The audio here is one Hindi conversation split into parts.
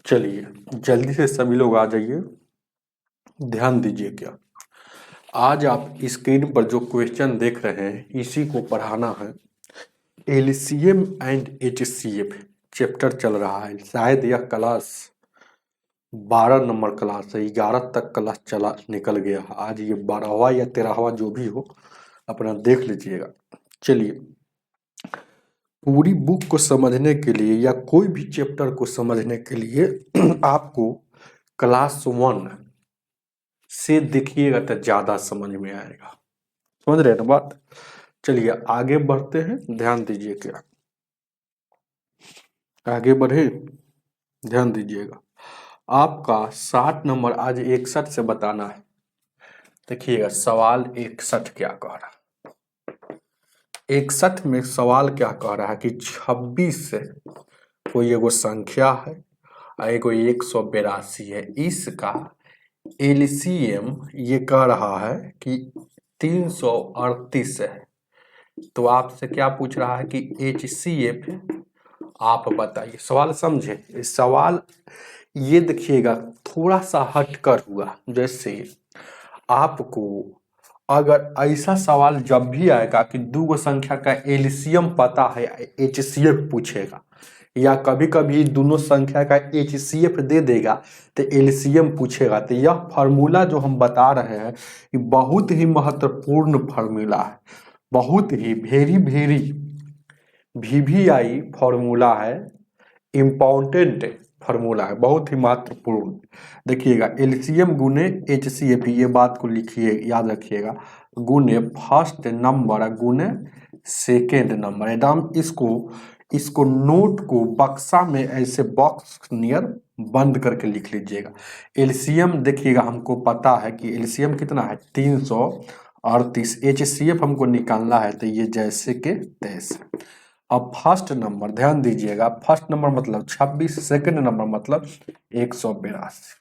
चलिए जल्दी से सभी लोग आ जाइए। ध्यान दीजिए क्या आज आप स्क्रीन पर जो क्वेश्चन देख रहे हैं इसी को पढ़ाना है। एलसीएम एंड एचसीएफ चैप्टर चल रहा है। शायद यह क्लास 12 नंबर क्लास है, 11 तक क्लास चला निकल गया। आज ये 12वां या 13वां जो भी हो अपना देख लीजिएगा। चलिए पूरी बुक को समझने के लिए या कोई भी चैप्टर को समझने के लिए आपको क्लास 1 से देखिएगा तो ज्यादा समझ में आएगा। समझ रहे हैं ना बात। चलिए आगे बढ़ते हैं। ध्यान दीजिए क्या आगे बढ़े, ध्यान दीजिएगा। आपका 60 नंबर आज 61 से बताना है। देखिएगा सवाल 61 क्या कह रहा है। 61 में सवाल क्या कह रहा है कि 26 से कोई एगो संख्या है और एगो 182 है। इसका एलसीएम ये कह रहा है कि 338 है। तो आपसे क्या पूछ रहा है कि एचसीएफ आप बताइए। सवाल समझे। इस सवाल ये देखिएगा थोड़ा सा हटकर हुआ। जैसे आपको अगर ऐसा सवाल जब भी आएगा कि दो गो संख्या का एलसीएम पता है, एचसीएफ पूछेगा, या कभी कभी दोनों संख्या का एचसीएफ दे देगा तो एलसीएम पूछेगा, तो यह फार्मूला जो हम बता रहे हैं ये बहुत ही महत्वपूर्ण फार्मूला है। बहुत ही वेरी वेरी वीवीआई फार्मूला है। इम्पोर्टेंट फार्मूला है, बहुत ही महत्वपूर्ण। देखिएगा एलसीएम गुने एचसीएफ, ये बात को लिखिए याद रखिएगा। गुने फर्स्ट नंबर गुने सेकेंड नंबर। एकदम इसको इसको नोट को बक्सा में ऐसे बॉक्स नियर बंद करके लिख लीजिएगा। एलसीएम देखिएगा हमको पता है कि एलसीएम कितना है 338। एचसीएफ हमको निकालना है तो ये जैसे के तैसे। अब फर्स्ट नंबर ध्यान दीजिएगा, फर्स्ट नंबर मतलब 26, सेकंड नंबर मतलब 182।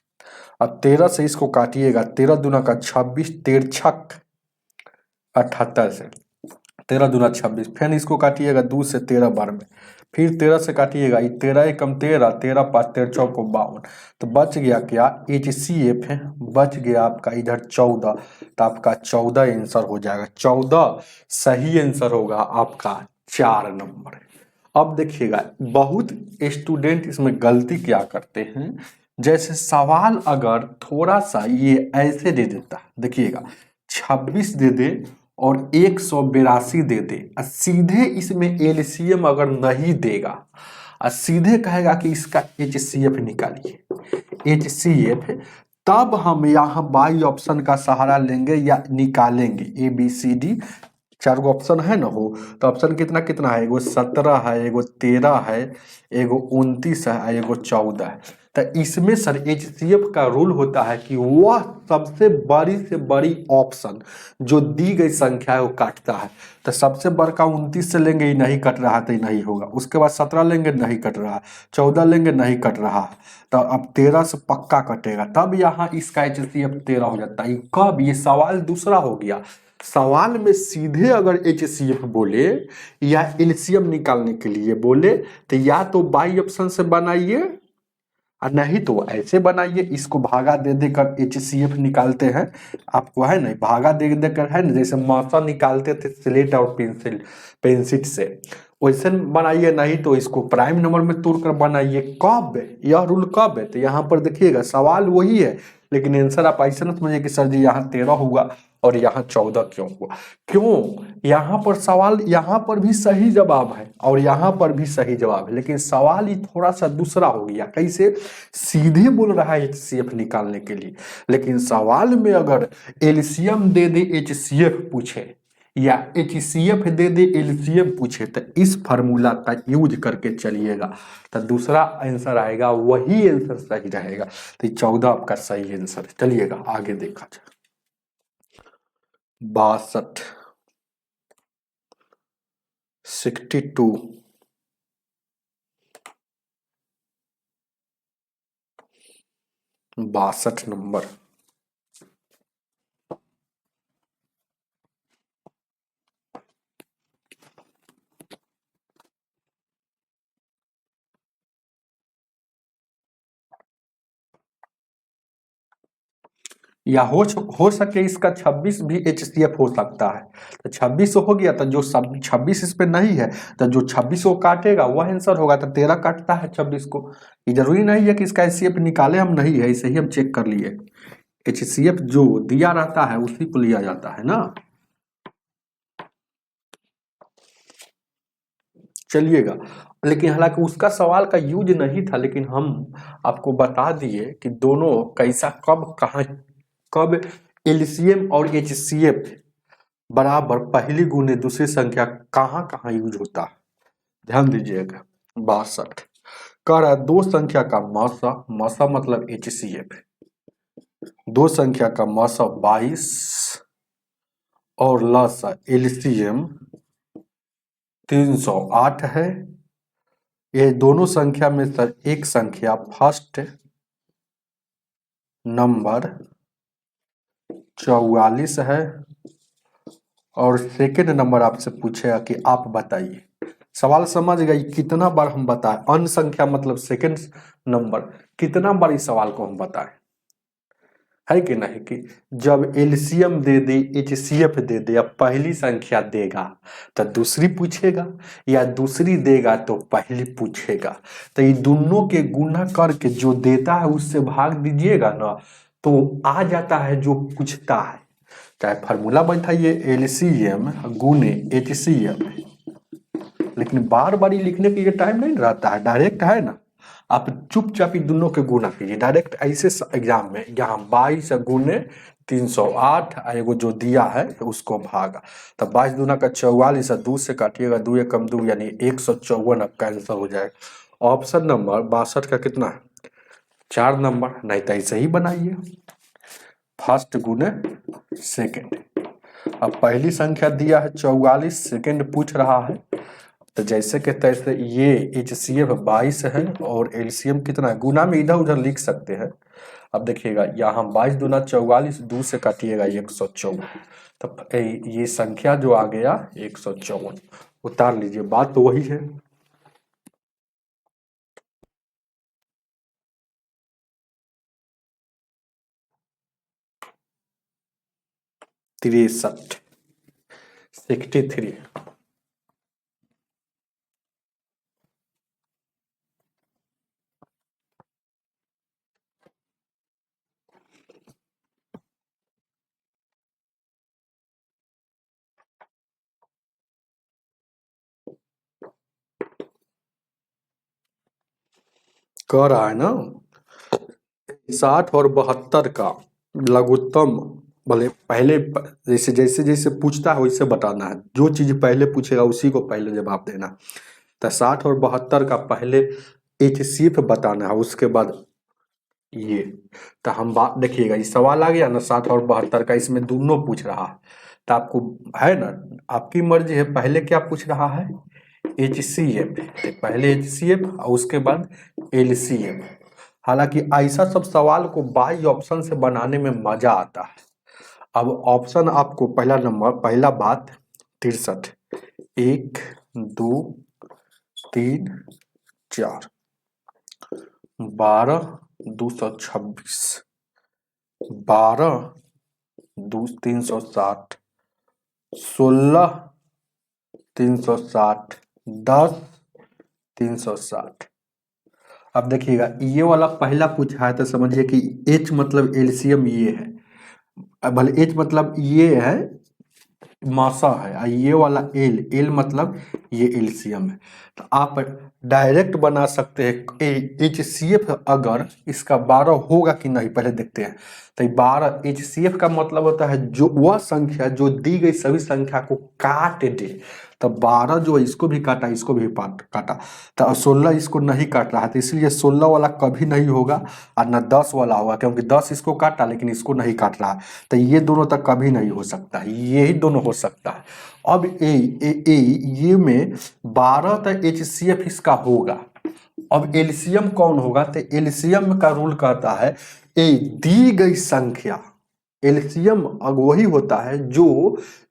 अब 13 से इसको काटिएगा, 13 दूना का 26, 13 छक 78 से 13 दूना 26। फिर इसको काटिएगा 2 से 13 बार में, फिर 13 से काटिएगा, 13 एकम 13, 13 5 13 चौक 52। तो बच गया क्या एचसीएफ है, बच गया आपका इधर 14। तो आपका 14 आंसर हो जाएगा। 14 सही आंसर होगा आपका 4 नंबर। अब देखिएगा बहुत स्टूडेंट इसमें गलती क्या करते हैं। जैसे सवाल अगर थोड़ा सा ये ऐसे दे देता, देखिएगा 26 दे दे और 182 दे दे और सीधे इसमें एलसीएम अगर नहीं देगा और सीधे कहेगा कि इसका एचसीएफ निकालिए, एचसीएफ, तब हम यहाँ बाई ऑप्शन का सहारा लेंगे या निकालेंगे। ए बी सी डी 4 गो ऑप्शन है ना हो, तो ऑप्शन कितना कितना है, एगो 17 है, एगो 13 है, एगो 29 है, एगो 14 है। तो इसमें सर एचसीएफ का रूल होता है कि वह सबसे बड़ी से बड़ी ऑप्शन जो दी गई संख्या है वो काटता है। तो सबसे बड़का 29 से लेंगे ये नहीं कट रहा तो ये नहीं होगा। उसके बाद 17 लेंगे नहीं कट रहा, 14 लेंगे नहीं कट रहा, तो अब 13 से पक्का कटेगा। तब यहाँ इसका एचसीएफ 13 हो जाता है। कब, ये सवाल दूसरा हो गया। सवाल में सीधे अगर एचसीएफ बोले या एलसीएम निकालने के लिए बोले तो या तो बाई ऑप्शन से बनाइए और नहीं तो ऐसे बनाइए। इसको भागा दे देकर एचसीएफ निकालते हैं। आपको है ना भागा दे देकर, है ना जैसे मासा निकालते थे स्लेट और पेंसिल से, वैसे बनाइए। नहीं तो इसको प्राइम नंबर में तोड़कर बनाइए। कब, यह रूल कब है, तो यहाँ पर देखिएगा सवाल वही है लेकिन आंसर आप ऐसे ना समझिए कि सर जी यहाँ 13 हुआ और यहाँ 14 क्यों हुआ। क्यों, यहाँ पर सवाल, यहाँ पर भी सही जवाब है और यहाँ पर भी सही जवाब है, लेकिन सवाल ही थोड़ा सा दूसरा हो गया। कैसे, सीधे बोल रहा है एचसीएफ निकालने के लिए, लेकिन सवाल में अगर एलसीएम दे दे एचसीएफ पूछे या एचसीएफ दे दे एलसीएम पूछे तो इस फार्मूला का यूज करके चलिएगा तो दूसरा आंसर आएगा, वही आंसर सही रहेगा। तो 14 आपका सही आंसर है। चलिएगा आगे देखा जाए। 62, 62, 62 नंबर। या हो सके इसका 26 भी HCF हो सकता है। तो 26 हो गया, तो जो सब 26 इस पे नहीं है, तो जो 26 को काटेगा वह आंसर होगा। तो 13 काटता है 26 को। ये जरूरी नहीं है कि इसका HCF निकाले हम, नहीं है, इसे ही हम चेक कर लिए। HCF जो दिया रहता है उसी को लिया जाता है ना। चलिएगा, लेकिन हालांकि उसका सवाल का यूज नहीं था, लेकिन हम आपको बता दिए कि दोनों कैसा, कब, कहाँ, कब एलसीएम और एचसीएफ बराबर पहली गुने दूसरी संख्या कहाँ कहाँ यूज होता है। ध्यान दीजिएगा। 62 कह रहा है दो संख्या का मौसा, मौसा मतलब HCF, दो संख्या का मौसा 22 और लसा एलसीएम 308 है। ये दोनों संख्या में से एक संख्या फर्स्ट नंबर 44 है और सेकंड नंबर आपसे पूछेगा कि आप बताइए। सवाल समझ गए कितना बार हम बताएं, अन्य संख्या मतलब सेकंड नंबर, कितना बार इस सवाल को हम बताएं, है कि नहीं। कि जब एलसीएम दे दे, HCF दे दे, अब पहली संख्या देगा तो दूसरी पूछेगा, या दूसरी देगा तो पहली पूछेगा। तो ये दोनों के गुना करके जो देता है उससे भाग दीजिएगा ना, तो आ जाता है जो पूछता है। चाहे फार्मूला बैठाइए LCM गुने HCF, लेकिन बार बार लिखने के लिए टाइम नहीं रहता है, डायरेक्ट है ना। आप चुपचाप दोनों के गुना कीजिए डायरेक्ट ऐसे एग्जाम में। यहाँ 22 गुने 308 एगो जो दिया है उसको भागा, तो 22 दूना का 44 है, 2 से काटिएगा, 2 एकम 2 यानी 154 आपका आंसर हो जाएगा। ऑप्शन नंबर 62 का कितना है, 4 नंबर। नहीं तो ऐसे ही बनाइए फर्स्ट गुने सेकेंड। अब पहली संख्या दिया है 44, सेकेंड पूछ रहा है, तो जैसे के तैसे ये HCF 22 है और LCM कितना है, गुना में इधर उधर लिख सकते हैं। अब देखिएगा यहाँ 22 दूना 44, 2 से काटिएगा 154, तब ये संख्या जो आ गया 154 उतार लीजिए, बात तो वही है। तिरसठ 63 कह रहा है ना 60 और 72 का लघुत्तम, भले पहले जैसे जैसे जैसे पूछता है वैसे बताना है, जो चीज पहले पूछेगा उसी को पहले जवाब देना। तो 60 और 72 का पहले HCF बताना है, उसके बाद ये। तो हम बात देखिएगा, ये सवाल आ गया ना 60 और 72 का, इसमें दोनों पूछ रहा है। तो आपको है ना, आपकी मर्जी है, पहले क्या पूछ रहा है HCF, तो पहले HCF और उसके बाद LCM। हालांकि ऐसा सब सवाल को बाई ऑप्शन से बनाने में मजा आता है। अब ऑप्शन आपको पहला नंबर, पहला बात 63, 1 2 3 4 12 226, 12 2 360, 16 360, 10 360। अब देखिएगा ये वाला पहला पूछा है तो समझिए कि H मतलब LCM ये है, भले H मतलब ये है मासा है, और ये वाला L मतलब ये LCM है। तो आप डायरेक्ट बना सकते हैं HCF, अगर इसका 12 होगा कि नहीं पहले देखते हैं। तो 12 HCF का मतलब होता है जो वह संख्या जो दी गई सभी संख्या को काट दे। तो 12 जो है इसको भी काटा, इसको भी काटा, तो 16 इसको नहीं काट रहा है, तो इसलिए 16 वाला कभी नहीं होगा और न 10 वाला होगा, क्योंकि 10 इसको काटा लेकिन इसको नहीं काट रहा है। तो ये दोनों तक कभी नहीं हो सकता है, यही दोनों हो सकता है। अब ये में 12 तक HCF इसका होगा। अब LCM कौन होगा, तो LCM का रूल कहता है दी गई संख्या, LCM वही होता है जो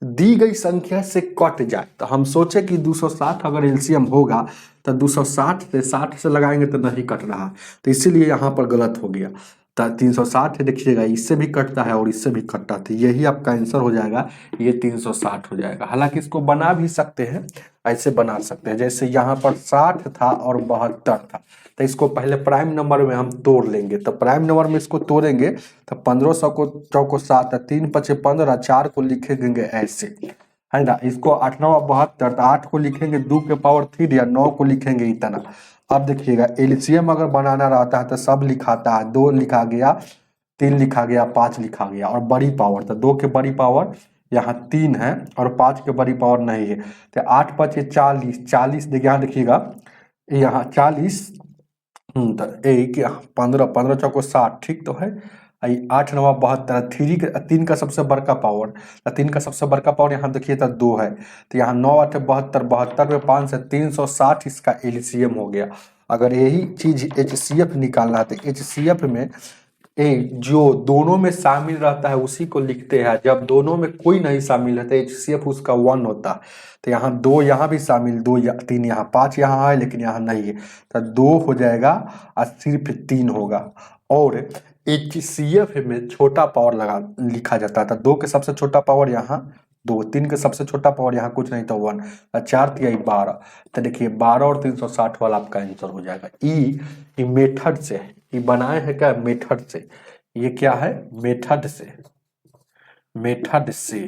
दी गई संख्या से कट जाए। तो हम सोचे कि 260 अगर LCM होगा तो 260 से 60 से लगाएंगे तो नहीं कट रहा, तो इसीलिए यहाँ पर गलत हो गया। 360 है, देखिएगा इससे भी कटता है और इससे भी कटता है, तो यही आपका आंसर हो जाएगा, ये 360 हो जाएगा। हालांकि इसको बना भी सकते हैं, ऐसे बना सकते हैं, जैसे यहाँ पर 60 था और 72 था, तो इसको पहले प्राइम नंबर में हम तोड़ लेंगे। तो प्राइम नंबर में इसको तोड़ेंगे तो 1500 को चौको 7, 3 पचे 15, 4 को लिखेंगे ऐसे, है ना। इसको 8 9 72, 8 को लिखेंगे 2 के पावर 3 या 9 को लिखेंगे इतना। अब देखिएगा एलसीएम अगर बनाना रहता है तो सब लिखाता है, 2 लिखा गया, 3 लिखा गया, 5 लिखा गया, और बड़ी पावर तो 2 के बड़ी पावर यहाँ 3 है और 5 के बड़ी पावर नहीं है, तो 8 पचे 40, 40 देखिए यहाँ देखिएगा, यहाँ 40, तो एक 15, 15 चौको 60, ठीक तो है। 8 9 72, 3 का सबसे बड़का पावर, 3 का सबसे बड़का पावर यहाँ देखिए तो 2 है, तो यहाँ 9 8 72, 72 में 5 से 360 इसका एलसीएम हो गया। अगर यही चीज एचसीएफ निकालना है तो एचसीएफ में जो दोनों में शामिल रहता है उसी को लिखते हैं, जब दोनों में कोई नहीं शामिल है तो एचसीएफ उसका 1 होता है। तो यहाँ 2 यहाँ भी शामिल, 2 या 3 यहाँ, 5 यहाँ है लेकिन यहाँ नहीं है, तो 2 हो जाएगा और सिर्फ 3 होगा। और एचसीएफ में छोटा पावर लगा लिखा जाता है, तो 2 के सबसे छोटा पावर यहाँ 2, 3 के सबसे छोटा पावर यहाँ कुछ नहीं तो 1, 4 तिहाई 12, तो देखिए 12 और 360 वाला आपका आंसर हो जाएगा। ई मेथड से, ये बनाए हैं क्या, मेथड से, ये क्या है, मेथड से, मेथड से,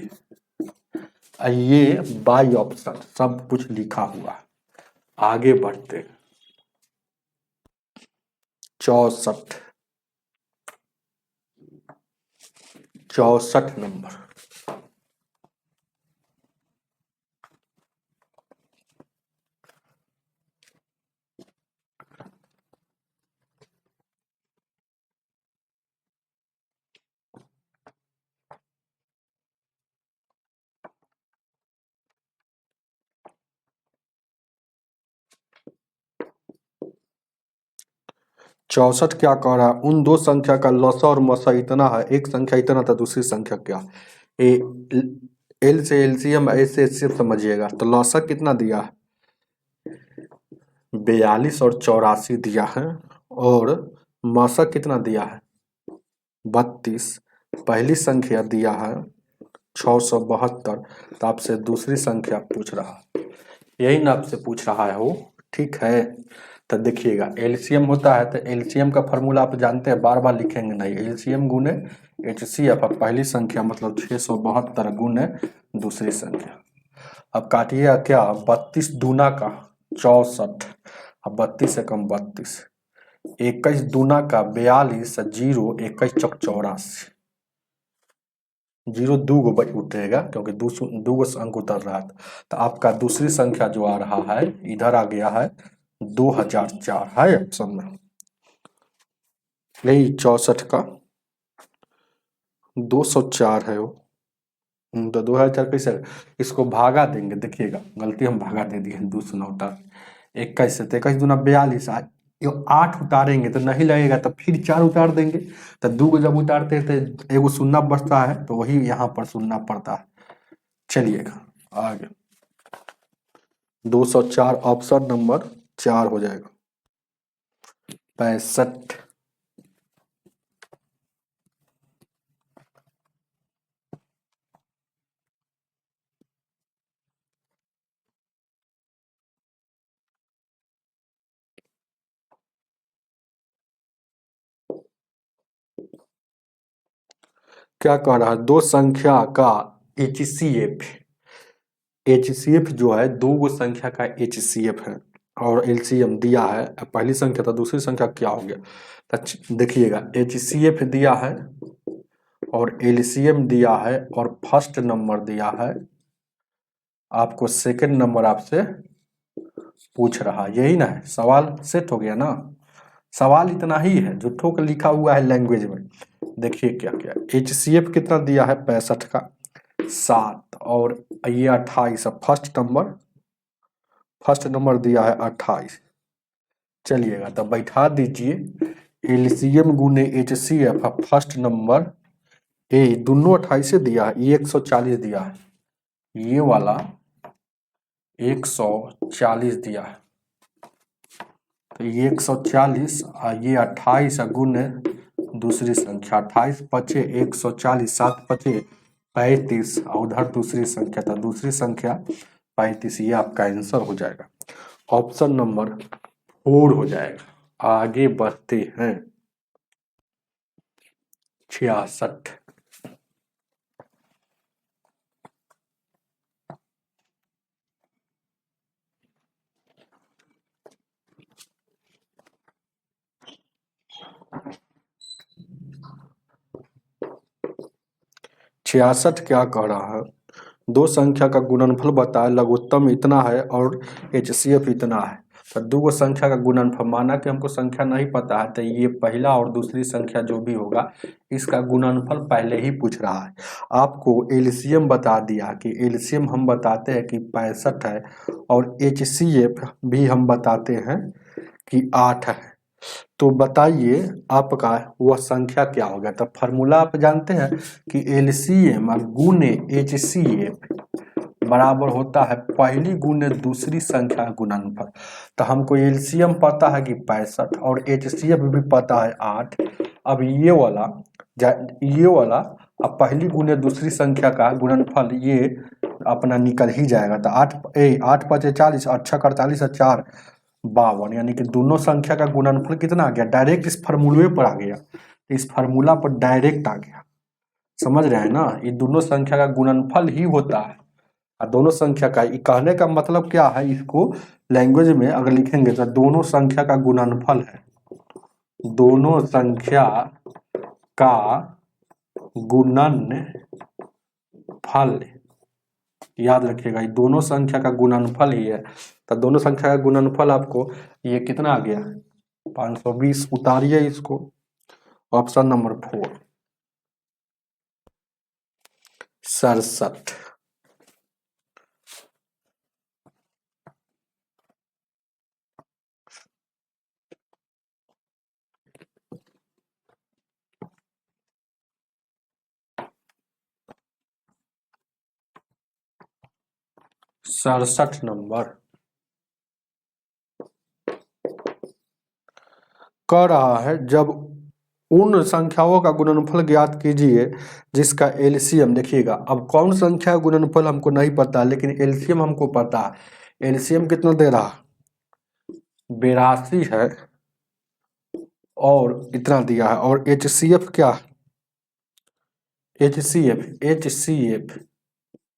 ये बाई ऑप्शन सब कुछ लिखा हुआ। आगे बढ़ते 64, 64 नंबर। चौसठ क्या कह रहा है, उन दो संख्या का लसा और मसा इतना है, एक संख्या इतना था दूसरी संख्या क्या। ए एल से एलसीएम, ऐसे एचसीएफ समझिएगा। तो लसा कितना दिया है, 42 और 84 दिया है, और मसा कितना दिया है, 32। पहली संख्या दिया है 672, तो आपसे दूसरी संख्या पूछ रहा है, यही ना आपसे पूछ रहा है वो, ठीक है। तो देखिएगा एलसीएम होता है, तो एलसीएम का फॉर्मूला आप जानते हैं, बार बार लिखेंगे नहीं, एलसीएम गुने एचसीएफ, पहली संख्या मतलब 672 गुने दूसरी संख्या। अब काटिएगा क्या, 32 दूना का 64, अब 32 से कम 32, 21 दूना का 42, 0 21 चौक 84, 0 दो गो उठेगा क्योंकि दो गो अंक उतर रहा था। तो आपका दूसरी संख्या जो आ रहा है इधर आ गया है 2004 है ऑप्शन में, यही 64 का 204 है वो। तो 2004 कैसे, इसको भागा देंगे, देखिएगा गलती हम भागा दे दिए, 209 21 से, 21 दूना 42, 8 उतारेंगे तो नहीं लगेगा, तो फिर 4 उतार देंगे, तो 2 को जब उतारते हैं तो एगो शून्य बचता है, तो वही यहाँ पर शून्य पड़ता है। चलिएगा आगे 204 ऑप्शन नंबर 4 हो जाएगा। 65, क्या कह रहा है, दो संख्या का एचसीएफ, एचसीएफ जो है दो गो संख्या का एचसीएफ है और एलसीएम दिया है, पहली संख्या तो दूसरी संख्या क्या हो गया। देखिएगा एचसीएफ दिया है और एलसीएम दिया है और फर्स्ट नंबर दिया है, आपको सेकंड नंबर आपसे पूछ रहा, यही ना है, सवाल सेट हो गया ना। सवाल इतना ही है, झूठों का लिखा हुआ है लैंग्वेज में। देखिए क्या क्या एचसीएफ कितना दिया है, 65 का 7 और ये 28, फर्स्ट नंबर दिया है 28। चलिएगा तब बैठा दीजिए, एलसीएम गुने एचसीएफ फर्स्ट नंबर, ए दोनों 28 से दिया है, ये 140 दिया है, ये वाला 140 दिया है, तो ये 140 और ये 28 गुने दूसरी संख्या 28 पचे 140, 7 पचे 35 और उधर दूसरी संख्या था, दूसरी संख्या 35। ये आपका आंसर हो जाएगा, ऑप्शन नंबर 4 हो जाएगा। आगे बढ़ते हैं 66। छियासठ क्या कह रहा है, दो संख्या का गुणनफल बताए, लघुत्तम इतना है और HCF इतना है। तो दो संख्या का गुणनफल, माना कि हमको संख्या नहीं पता है, तो ये पहला और दूसरी संख्या जो भी होगा इसका गुणनफल पहले ही पूछ रहा है। आपको एलसीएम बता दिया कि एलसीएम हम बताते हैं कि 65 है और HCF भी हम बताते हैं कि 8 है। तो बताइए आपका वह संख्या क्या होगा। तो फॉर्मूला आप जानते हैं कि एलसीएम गुने HCF बराबर होता है पहली गुने दूसरी संख्या गुणनफल। तो हमको एलसीएम पता है कि 65 और HCF भी पता है 8। अब ये वाला अब पहली गुने दूसरी संख्या का गुणनफल ये अपना निकल ही जाएगा। तो 8 5 40 और 6 48 और 4 52, यानी कि दोनों संख्या का गुणनफल कितना आ गया, डायरेक्ट इस फार्मूले पर आ गया, इस फार्मूला पर डायरेक्ट आ गया। समझ रहे हैं ना, ये दोनों संख्या का गुणनफल ही होता है। और दोनों संख्या का कहने का मतलब क्या है, इसको लैंग्वेज में अगर लिखेंगे तो दोनों संख्या का गुणनफल है, दोनों संख्या का गुणनफल, याद रखिएगा ये दोनों संख्या का गुणनफल ही है। तो दोनों संख्या का गुणनफल आपको ये कितना आ गया, 520। उतारिए इसको, ऑप्शन नंबर 4 67। सड़सठ नंबर कह रहा है जब उन संख्याओं का गुणनफल ज्ञात कीजिए जिसका एलसीएम, देखिएगा अब कौन संख्या गुणनफल हमको नहीं पता, लेकिन एलसीएम हमको पता है। एलसीएम कितना दे रहा, 82 है और इतना दिया है। और HCF क्या,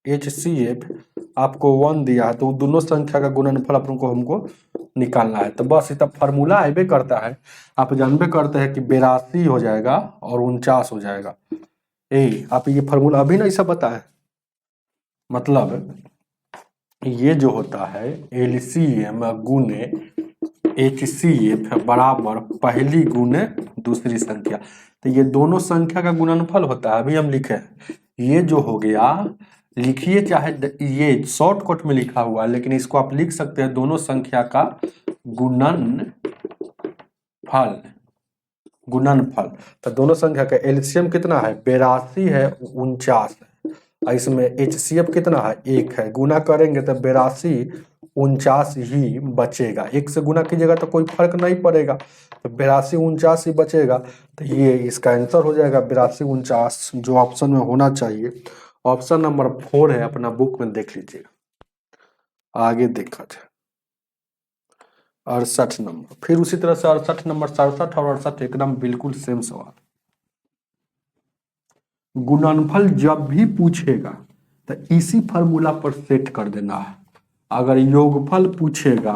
HCF आपको 1 दिया है। तो दोनों संख्या का गुणनफल आपको हमको निकालना है। तो बस इतना फार्मूला आए करता है, आप जानबे करते हैं कि 82 हो जाएगा और 49 हो जाएगा। आप ये फार्मूला अभी नहीं सब बताए, मतलब ये जो होता है एलसीएम गुने HCF बराबर पहली गुने दूसरी संख्या। तो ये दोनों संख्या का गुणनफल होता है, अभी हम लिखे ये जो हो गया, लिखिए चाहे ये शॉर्टकट में लिखा हुआ है, लेकिन इसको आप लिख सकते हैं दोनों संख्या का गुणनफल। तो दोनों संख्या का एलसीएम कितना है, 82 है 49 है, इसमें HCF कितना है 1 है। गुना करेंगे तो 82 49 ही बचेगा, 1 से गुना कीजिएगा तो कोई फर्क नहीं पड़ेगा, तो 82 49 ही बचेगा। तो ये इसका आंसर हो जाएगा 82 49, जो ऑप्शन में होना चाहिए। ऑप्शन नंबर 4 है, अपना बुक में देख लीजिएगा। आगे देखा जाए 68 नंबर, फिर उसी तरह से 68 नंबर, 67 और 68 एकदम बिल्कुल सेम सवाल। गुणनफल जब भी पूछेगा तो इसी फार्मूला पर सेट कर देना है। अगर योगफल पूछेगा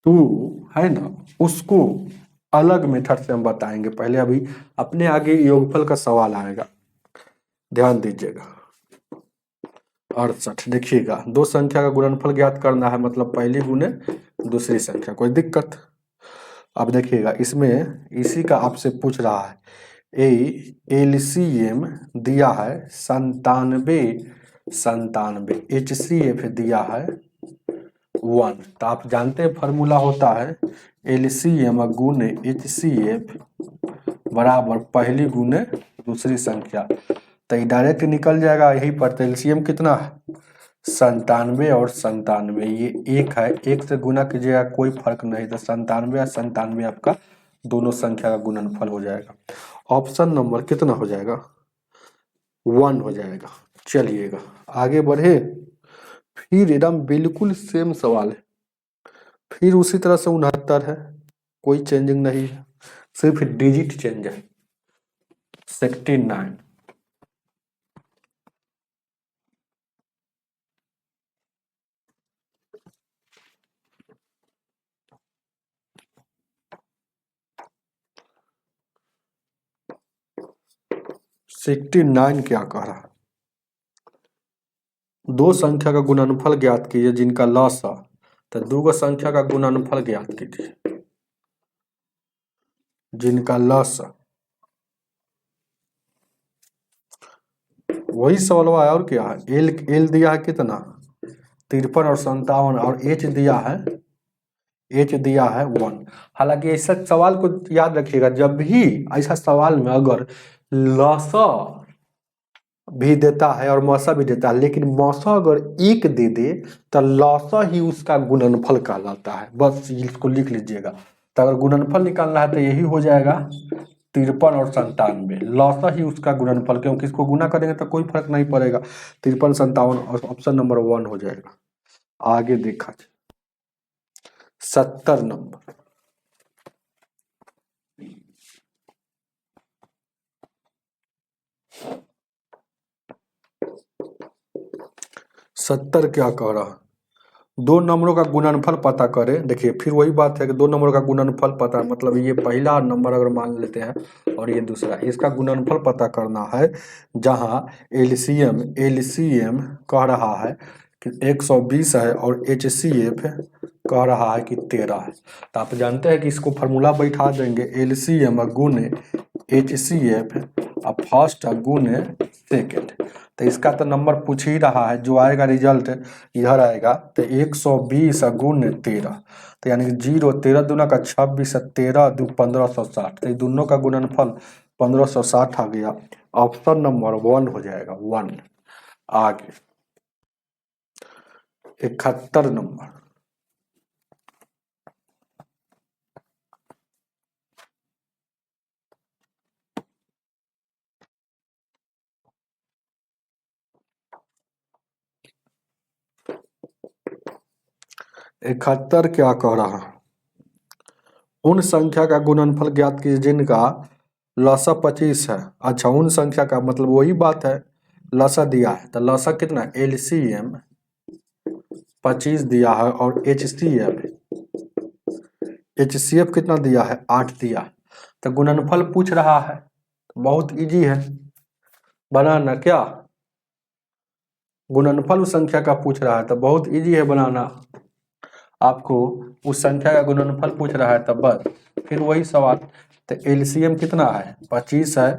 तो है ना, उसको अलग मेथड से हम बताएंगे। पहले अभी अपने आगे योगफल का सवाल आएगा, ध्यान दीजिएगा। 68 देखिएगा, दो संख्या का गुणनफल ज्ञात करना है, मतलब पहली गुने दूसरी संख्या, कोई दिक्कत। अब देखिएगा इसमें इसी का आपसे पूछ रहा है, एलसीएम दिया है 97, HCF दिया है 1। तो आप जानते हैं फार्मूला होता है एलसीएम गुने HCF बराबर पहली गुने दूसरी संख्या। तो ये डायरेक्ट निकल जाएगा यही पर। तो एलसीएम कितना है 97 और 97, ये 1 है, 1 से गुना कीजिएगा कोई फर्क नहीं, तो 97 और 97 आपका दोनों संख्या का गुणनफल हो जाएगा। ऑप्शन नंबर कितना हो जाएगा? 1 हो जाएगा। चलिएगा आगे बढ़े। फिर एकदम बिल्कुल सेम सवाल है, फिर उसी तरह से 69 है, कोई चेंजिंग नहीं है, सिर्फ डिजिट चेंज है। 69 69 क्या कह रहा है? दो संख्या का गुणनफल ज्ञात कीजिए जिनका लॉसा, तो दो गो संख्या का गुणनफल ज्ञात कीजिए जिनका लॉसा। वही सवाल है और क्या है। एल एल दिया है कितना? 53 और 57, और एच दिया है 1। हालांकि ऐसा सवाल को याद रखिएगा, जब भी ऐसा सवाल में अगर लॉसा भी देता है और मौसा भी देता है, लेकिन मौसा अगर 1 दे दे तो लौसा ही उसका गुणनफल कहलाता है। बस इसको लिख लीजिएगा। तो अगर गुणनफल निकालना है तो यही हो जाएगा 53 और 97। लौसा ही उसका गुणनफल, क्योंकि इसको गुना करेंगे तो कोई फर्क नहीं पड़ेगा। 53 57 और ऑप्शन नंबर 1 हो जाएगा। आगे देखा जाए 70 नंबर। सत्तर क्या कह रहा है? दो नंबरों का गुणनफल पता करें। देखिए फिर वही बात है कि दो नंबरों का गुणनफल पता, मतलब ये पहला नंबर अगर मान लेते हैं और ये दूसरा, इसका गुणनफल पता करना है। जहां एलसीएम कह रहा है कि 120 है और एचसीएफ कह रहा है कि 13 है। तो आप जानते हैं कि इसको फार्मूला बैठा देंगे, एलसीएम गुने एचसीएफ और फर्स्ट गुने सेकेंड। तो इसका तो नंबर पूछ ही रहा है, जो आएगा रिजल्ट इधर आएगा। तो 120 गुण 13, तो यानी कि 0 13 दूना का 26, 13 दू 1560। तो दोनों का गुणनफल 1560 आ गया। ऑप्शन नंबर 1 हो जाएगा 1। आगे 71 नंबर। इकहत्तर क्या कह रहा है? उन संख्या का गुणनफल ज्ञात कीजिए जिनका लसा 25 है। अच्छा, उन संख्या का मतलब वही बात है, लसा दिया है तो लसा कितना? एलसीएम 25 दिया है और एचसीएफ कितना दिया है? 8 दिया है। तो गुणनफल पूछ रहा है, बहुत इजी है बनाना। क्या गुणनफल उस संख्या का पूछ रहा है तो बहुत इजी है बनाना। आपको उस संख्या का गुणनफल पूछ रहा है तब बस फिर वही सवाल। तो एलसीएम कितना है? 25 है,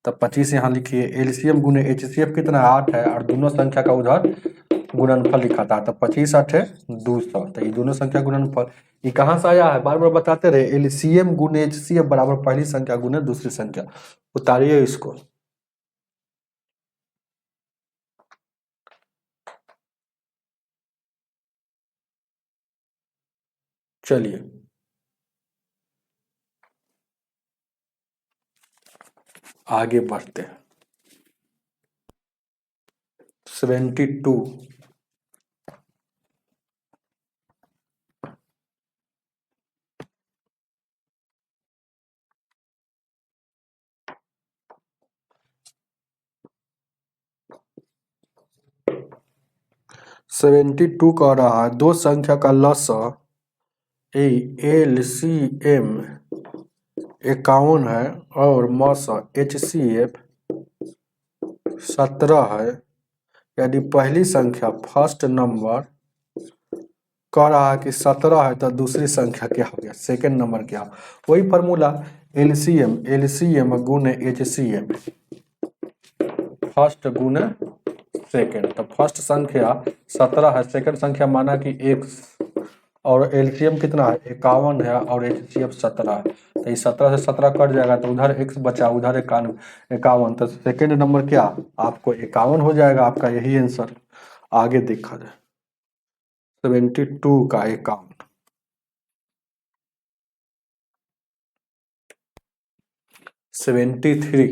तो 25 यहाँ लिखिए। एलसीएम गुने एचसीएफ कितना है? 8 है, और दोनों संख्या का उधर गुणनफल लिखा था। तो 25 8 है 200। तो ये दोनों संख्या गुणनफल ये कहाँ से आया है? बार बार बताते रहे, एलसीएम गुने एचसीएफ बराबर पहली संख्या गुने दूसरी संख्या। उतारिए इसको। चलिए आगे बढ़ते हैं। 72। 72 कह रहा है दो संख्या का लसा एलसीएम 51 है और मौसा एचसीएफ 17 है। यदि पहली संख्या फर्स्ट नंबर कह रहा है कि 17 है तो दूसरी संख्या क्या हो गया? सेकेंड नंबर क्या? वही फॉर्मूला, एलसीएम गुने एचसीएम फर्स्ट गुने सेकेंड। तो फर्स्ट संख्या 17 है, सेकेंड संख्या माना कि एक, और एलसीएम कितना है? 51 है और एचसीएफ 17 है। तो ये 17 से 17 कट जाएगा तो उधर x बचा, उधर 51। तो सेकेंड नंबर क्या? आपको 51 हो जाएगा। आपका यही आंसर। आगे देखा जाए 72 का 51। 73।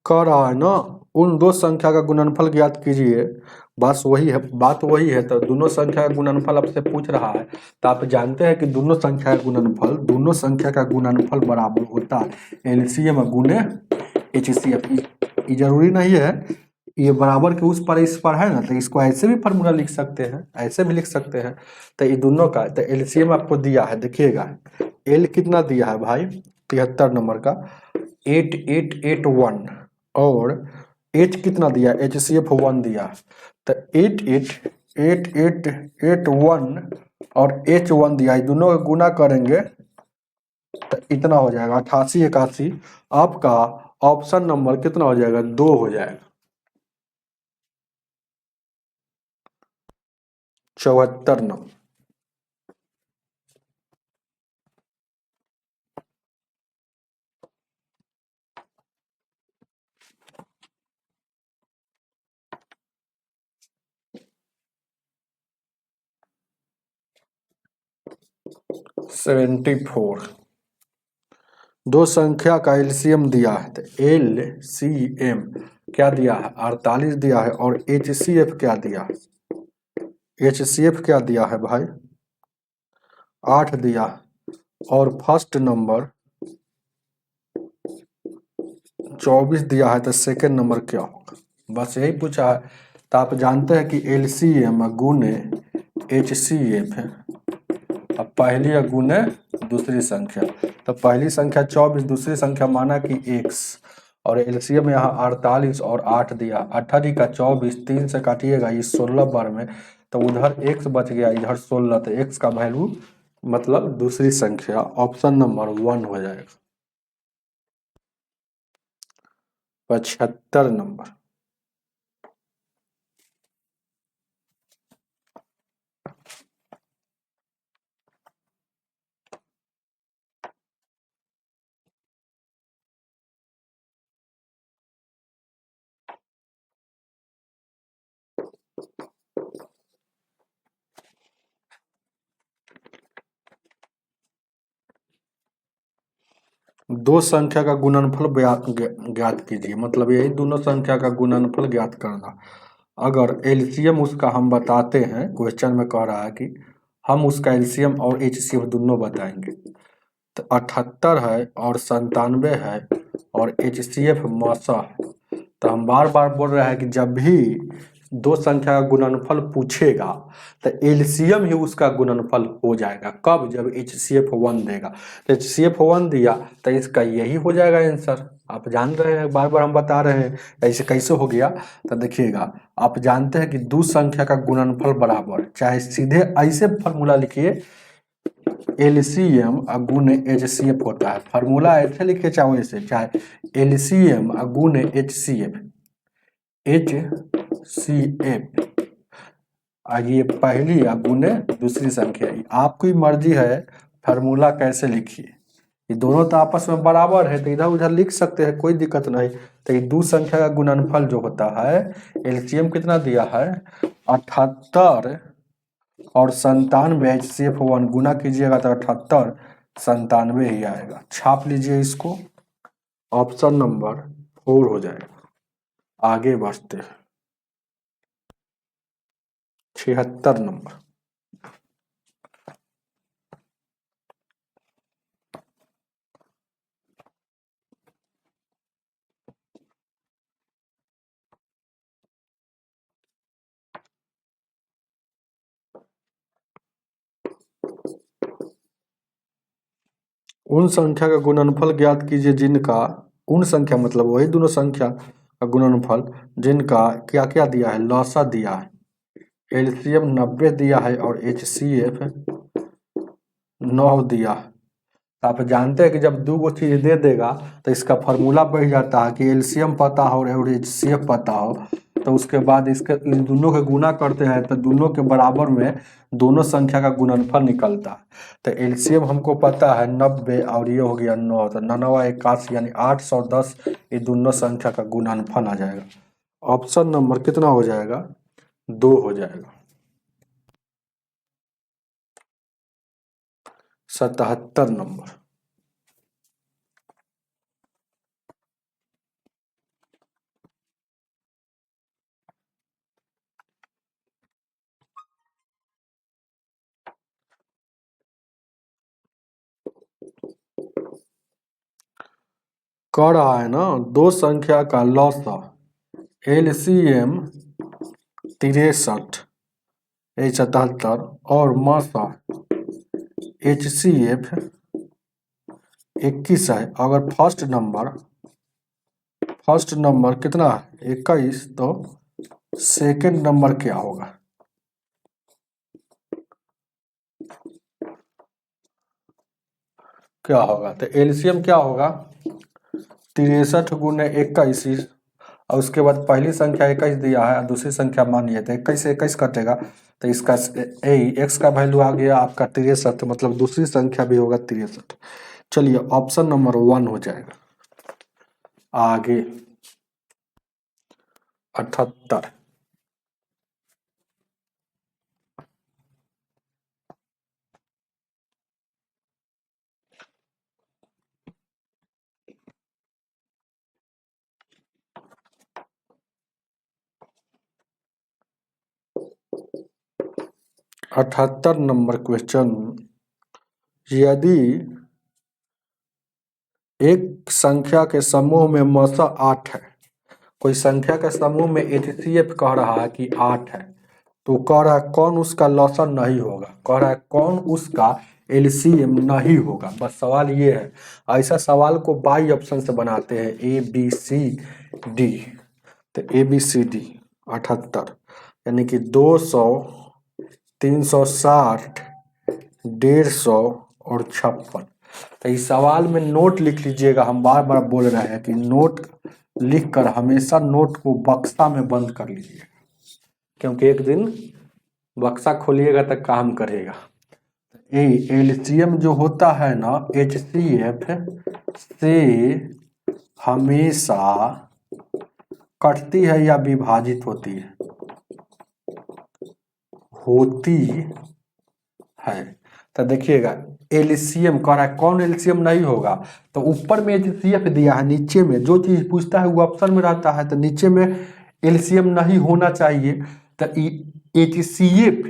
कह रहा है ना, उन दो संख्या का गुणनफल ज्ञात कीजिए। बस वही है, बात वही है। तो दोनों संख्या का गुणनफल आपसे पूछ रहा है, तो आप जानते हैं कि दोनों संख्या का गुणनफल बराबर होता है एलसीएम गुने एचसीएफ। ये जरूरी नहीं है ये बराबर के उस पर इस पर है ना, तो इसको ऐसे भी फार्मूला लिख सकते हैं, ऐसे भी लिख सकते हैं। तो ये दोनों का तो एलसीएम आपको दिया है, देखिएगा एल कितना दिया है भाई, 73 नंबर का 8881, और एच कितना दिया, HCF1 दिया। तो 8881 और H1 दिया, ये दोनों का गुना करेंगे तो इतना हो जाएगा 8881। आपका ऑप्शन नंबर कितना हो जाएगा, 2 हो जाएगा। 74 नंबर। Seventy four. दो संख्या का एलसीएम दिया है, तो एलसीएम क्या दिया है, 48 दिया है, और एचसीएफ क्या दिया है, एचसीएफ क्या दिया है भाई, 8 दिया। और फर्स्ट नंबर 24 दिया है, तो सेकेंड नंबर क्या होगा, बस यही पूछा है। तो आप जानते हैं कि एलसीएम गुने एचसीएफ है, अब पहली गुने दूसरी संख्या। तो पहली संख्या 24, दूसरी संख्या माना कि x, और एलसीएम यहाँ 48 और 8 दिया। 18 का 24, 3 से काटिएगा ये 16 बार में, तो उधर x बच गया, इधर 16, तो x का वैल्यू मतलब दूसरी संख्या ऑप्शन नंबर 1 हो जाएगा। 75 नंबर। दो संख्या का गुणनफल ज्ञात कीजिए, मतलब यही दोनों संख्या का गुणनफल ज्ञात करना। अगर एलसीएम उसका हम बताते हैं, क्वेश्चन में कह रहा है कि हम उसका एलसीएम और एचसीएफ दोनों बताएंगे। तो 78 है और 97 है और एचसीएफ 62 है। तो हम बार बार बोल रहे हैं कि जब भी दो संख्या का गुणनफल पूछेगा तो एलसीएम ही उसका गुणनफल हो जाएगा। कब, जब HCF1 देगा। तो HCF1 दिया तो इसका यही हो जाएगा आंसर। आप जान रहे हैं, बार बार हम बता रहे हैं ऐसे कैसे हो गया। तो देखिएगा, आप जानते हैं कि दो संख्या का गुणनफल बराबर, चाहे सीधे ऐसे फार्मूला लिखिए, एलसीएम गुने एचसीएफ होता है। फार्मूला ऐसे लिखिए चाहे वैसे, चाहे एलसीएम गुने एचसीएफ, ये पहली गुने दूसरी संख्या, आपकी मर्जी है फार्मूला कैसे लिखिए। ये दोनों तो आपस में बराबर है, तो इधर उधर लिख सकते हैं, कोई दिक्कत नहीं। तो ये दो संख्या का गुणनफल जो होता है, एलसीएम कितना दिया है 78 और 97, HCF1 गुना कीजिएगा तो 78 97 ही आएगा। छाप लीजिए इसको, ऑप्शन नंबर 4 हो जाएगा। आगे बढ़ते हैं, 76 नंबर। उन संख्या का गुणनफल ज्ञात कीजिए जिनका, उन संख्या मतलब वही दोनों संख्या का गुणनफल जिनका क्या क्या दिया है, लॉसा दिया है, एलसीएम 90 दिया है और एचसीएफ 9 दिया है। आप जानते हैं कि जब दो गो चीज दे देगा तो इसका फार्मूला बढ़ जाता है कि एलसीएम पता हो और एचसीएफ पता हो, तो उसके बाद इसके इस दोनों के गुना करते हैं तो दोनों के बराबर में दोनों संख्या का गुणनफल निकलता है। तो एलसीएम हमको पता है 90 और ये हो गया 9, तो 9 81 यानी 810 ये दोनों संख्या का गुणनफल आ जाएगा। ऑप्शन नंबर कितना हो जाएगा? 2 हो जाएगा। 77 नंबर। कह रहा है ना, दो संख्या का लौसा एलसीएम 63 77 और मसा एचसीएफ 21 है। अगर फर्स्ट नंबर कितना है 21, तो सेकंड नंबर क्या होगा? क्या होगा? तो एलसीएम क्या होगा? 63 गुने 21, और उसके बाद पहली संख्या 21 दिया है और दूसरी संख्या मानिए तो 21 से 21 कटेगा, तो इसका एक्स का वैल्यू आ गया आपका 63, मतलब दूसरी संख्या भी होगा 63। चलिए ऑप्शन नंबर 1 हो जाएगा। आगे 78। अठहत्तर नंबर क्वेश्चन, यदि एक संख्या के समूह में मसा 8 है, कोई संख्या के समूह में एचसीएफ कह रहा है कि 8 है, तो कह रहा है कौन उसका लॉसन नहीं होगा, कह रहा है कौन उसका एलसीएम नहीं होगा। बस सवाल ये है। ऐसा सवाल को बाई ऑप्शन से बनाते हैं ABCD। तो ABCD 78 यानी कि 200 360 150 और 56। तो इस सवाल में नोट लिख लीजिएगा। हम बार बार बोल रहे हैं कि नोट लिखकर हमेशा नोट को बक्सा में बंद कर लीजिएगा, क्योंकि एक दिन बक्सा खोलिएगा तो काम करेगा। एलसीएम जो होता है ना एचसीएफ से हमेशा कटती है या विभाजित होती है? होती है। तो देखिएगा एलसीएम कह रहा है कौन एलसीएम नहीं होगा, तो ऊपर में एचसीएफ दिया है, नीचे में जो चीज पूछता है वो ऑप्शन में रहता है, तो नीचे में एलसीएम नहीं होना चाहिए। तो एचसीएफ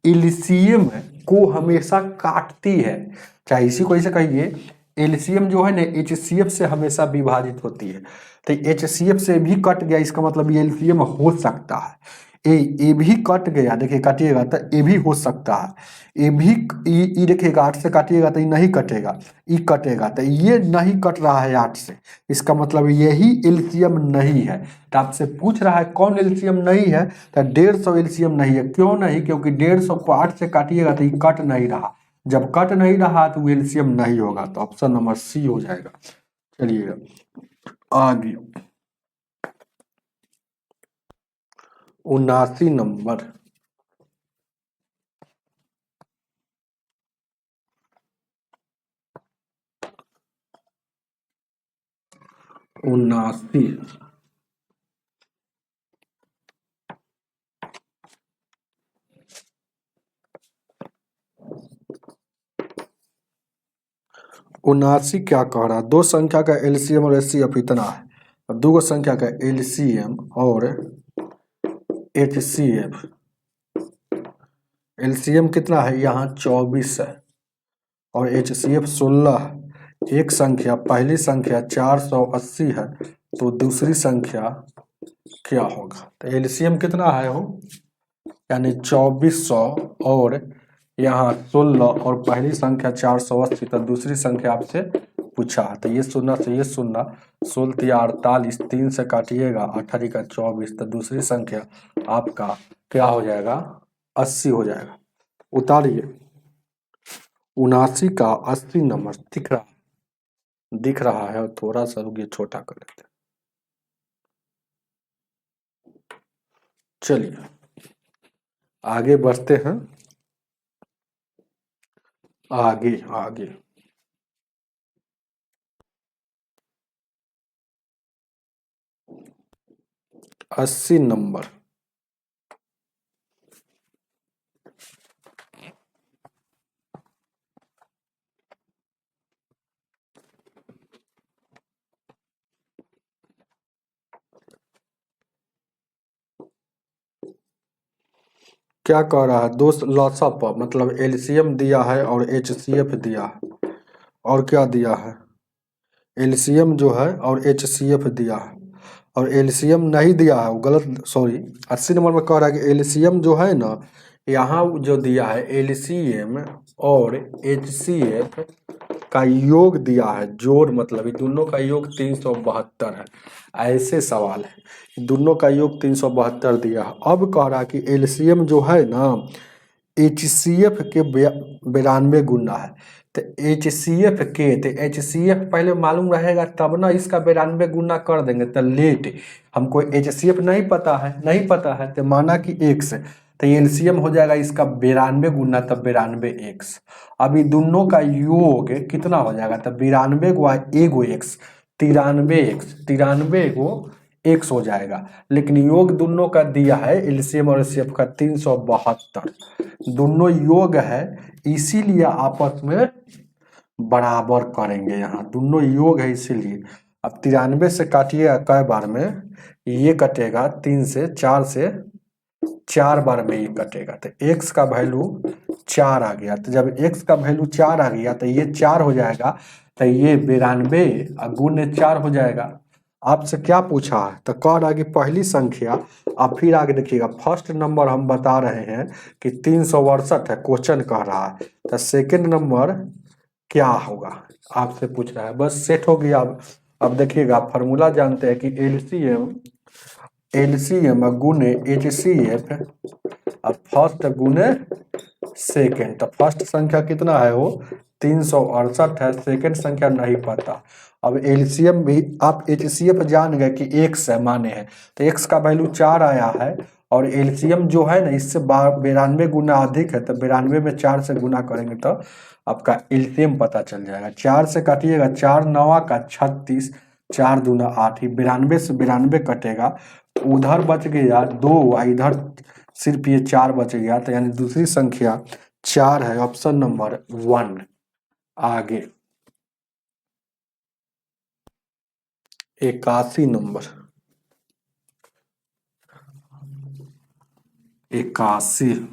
एलसीएम को हमेशा काटती है, चाहे इसी को ऐसे कहिए एलसीएम जो है ना एचसीएफ से हमेशा विभाजित होती है। तो एचसीएफ से भी कट गया, इसका मतलब ये एलसीएम हो सकता है। ए भी कट गया, देखिए काटिएगा तो ए भी हो सकता है। ए भी ई देखिएगा 8 से काटिएगा तो ये नहीं कटेगा, ई कटेगा, तो ये नहीं कट रहा है 8 से, इसका मतलब यही एलसीएम नहीं है। तो आपसे पूछ रहा है कौन एलसीएम नहीं है, तो 150 एलसीएम नहीं है। क्यों नहीं? क्योंकि 150 को 8 से काटिएगा तो ये कट नहीं रहा, जब कट नहीं रहा तो वो एलसीएम नहीं होगा। तो ऑप्शन नंबर सी हो जाएगा। चलिएगा आगे 79 नंबर। 79 79 क्या कह रहा है? दो संख्या का एलसीएम और एचसीएफ इतना है, अब दो संख्या का एलसीएम और एचसीएफ, एलसीएम कितना है यहाँ 24 है और एचसीएफ 16। एक संख्या पहली संख्या 480 है, तो दूसरी संख्या क्या होगा? तो एलसीएम कितना है हो, यानी 2400 और यहाँ 16 और पहली संख्या 480, तो दूसरी संख्या आपसे पूछा है। तो ये 0 से ये 0, 16 या 48, 3 से काटिएगा 18 का 24, तो दूसरी संख्या आपका क्या हो जाएगा? 80 हो जाएगा। उतारिए 79 का 80 नंबर दिख रहा है, और थोड़ा सा रुकिए छोटा कर लेते हैं। चलिए आगे बढ़ते हैं। आगे आगे 80 नंबर। क्या कह रहा है? दो लॉसअप मतलब एलसीएम दिया है और एचसीएफ दिया है, और क्या दिया है? एलसीएम जो है और एचसीएफ दिया है, और एलसीएम नहीं दिया है, वो गलत, सॉरी। 80 नंबर में कह रहा है कि एलसीएम जो है ना, यहाँ जो दिया है एलसीएम और एचसीएफ का योग दिया है, जोड़ मतलब ये दोनों का योग 372 है। ऐसे सवाल है, दोनों का योग 372 दिया है। अब कह रहा है कि एलसीएम जो है ना एचसीएफ के 92 गुना है। तो एचसीएफ के, तो एचसीएफ पहले मालूम रहेगा तब ना इसका 92 गुना कर देंगे। तो लेट हमको एचसीएफ नहीं पता है, नहीं पता है, तो माना कि एक्स, तो एलसीएम हो जाएगा इसका 92 गुना, तब 92 एक्स। अभी दोनों का योग कितना हो जाएगा? तब 92 को एगो एक्स, 93 एक्स, 93 को एक्स हो जाएगा। लेकिन योग दोनों का दिया है एलसीएम और एचसीएफ का 372, दोनों योग है, इसीलिए आपस में बराबर करेंगे। यहाँ दोनों योग है इसीलिए। अब 93 से काटिएगा कै बार में? ये कटेगा 3 से, 4 से, 4 बार में ये कटेगा। तो x का वैल्यू 4 आ गया। तो जब x का वैल्यू 4 आ गया तो ये 4 हो जाएगा, तो ये 92 गुणे 4 हो जाएगा। आपसे क्या पूछा है? तो कह रहा है कि पहली संख्या। अब फिर आगे देखिएगा, फर्स्ट नंबर हम बता रहे हैं कि 368 है, क्वेश्चन कह रहा है। तो सेकंड नंबर क्या होगा आपसे पूछ रहा है, बस सेट हो गया। अब देखिएगा फॉर्मूला जानते हैं कि एलसीएम, एलसीएम गुने एचसीएफ, अब फर्स्ट गुने सेकंड। तो फर्स्ट संख्या कितना है? वो 368 है, सेकंड संख्या नहीं पता। अब एलसीएम भी आप एचसीएफ जान गए कि एक्स है, माने हैं, तो एक्स का वैल्यू 4 आया है, और एलसीएम जो है ना इससे 92 गुना अधिक है, तो 92 में 4 से गुना करेंगे तो आपका एलसीएम पता चल जाएगा। 4 से काटिएगा, 4 नवा का 36, 4 दूना 8, ही 92 से 92 कटेगा, तो उधर बच गया 2, इधर सिर्फ ये 4 बच गया। तो यानी दूसरी संख्या 4 है, ऑप्शन नंबर 1। आगे 81 नंबर। 81।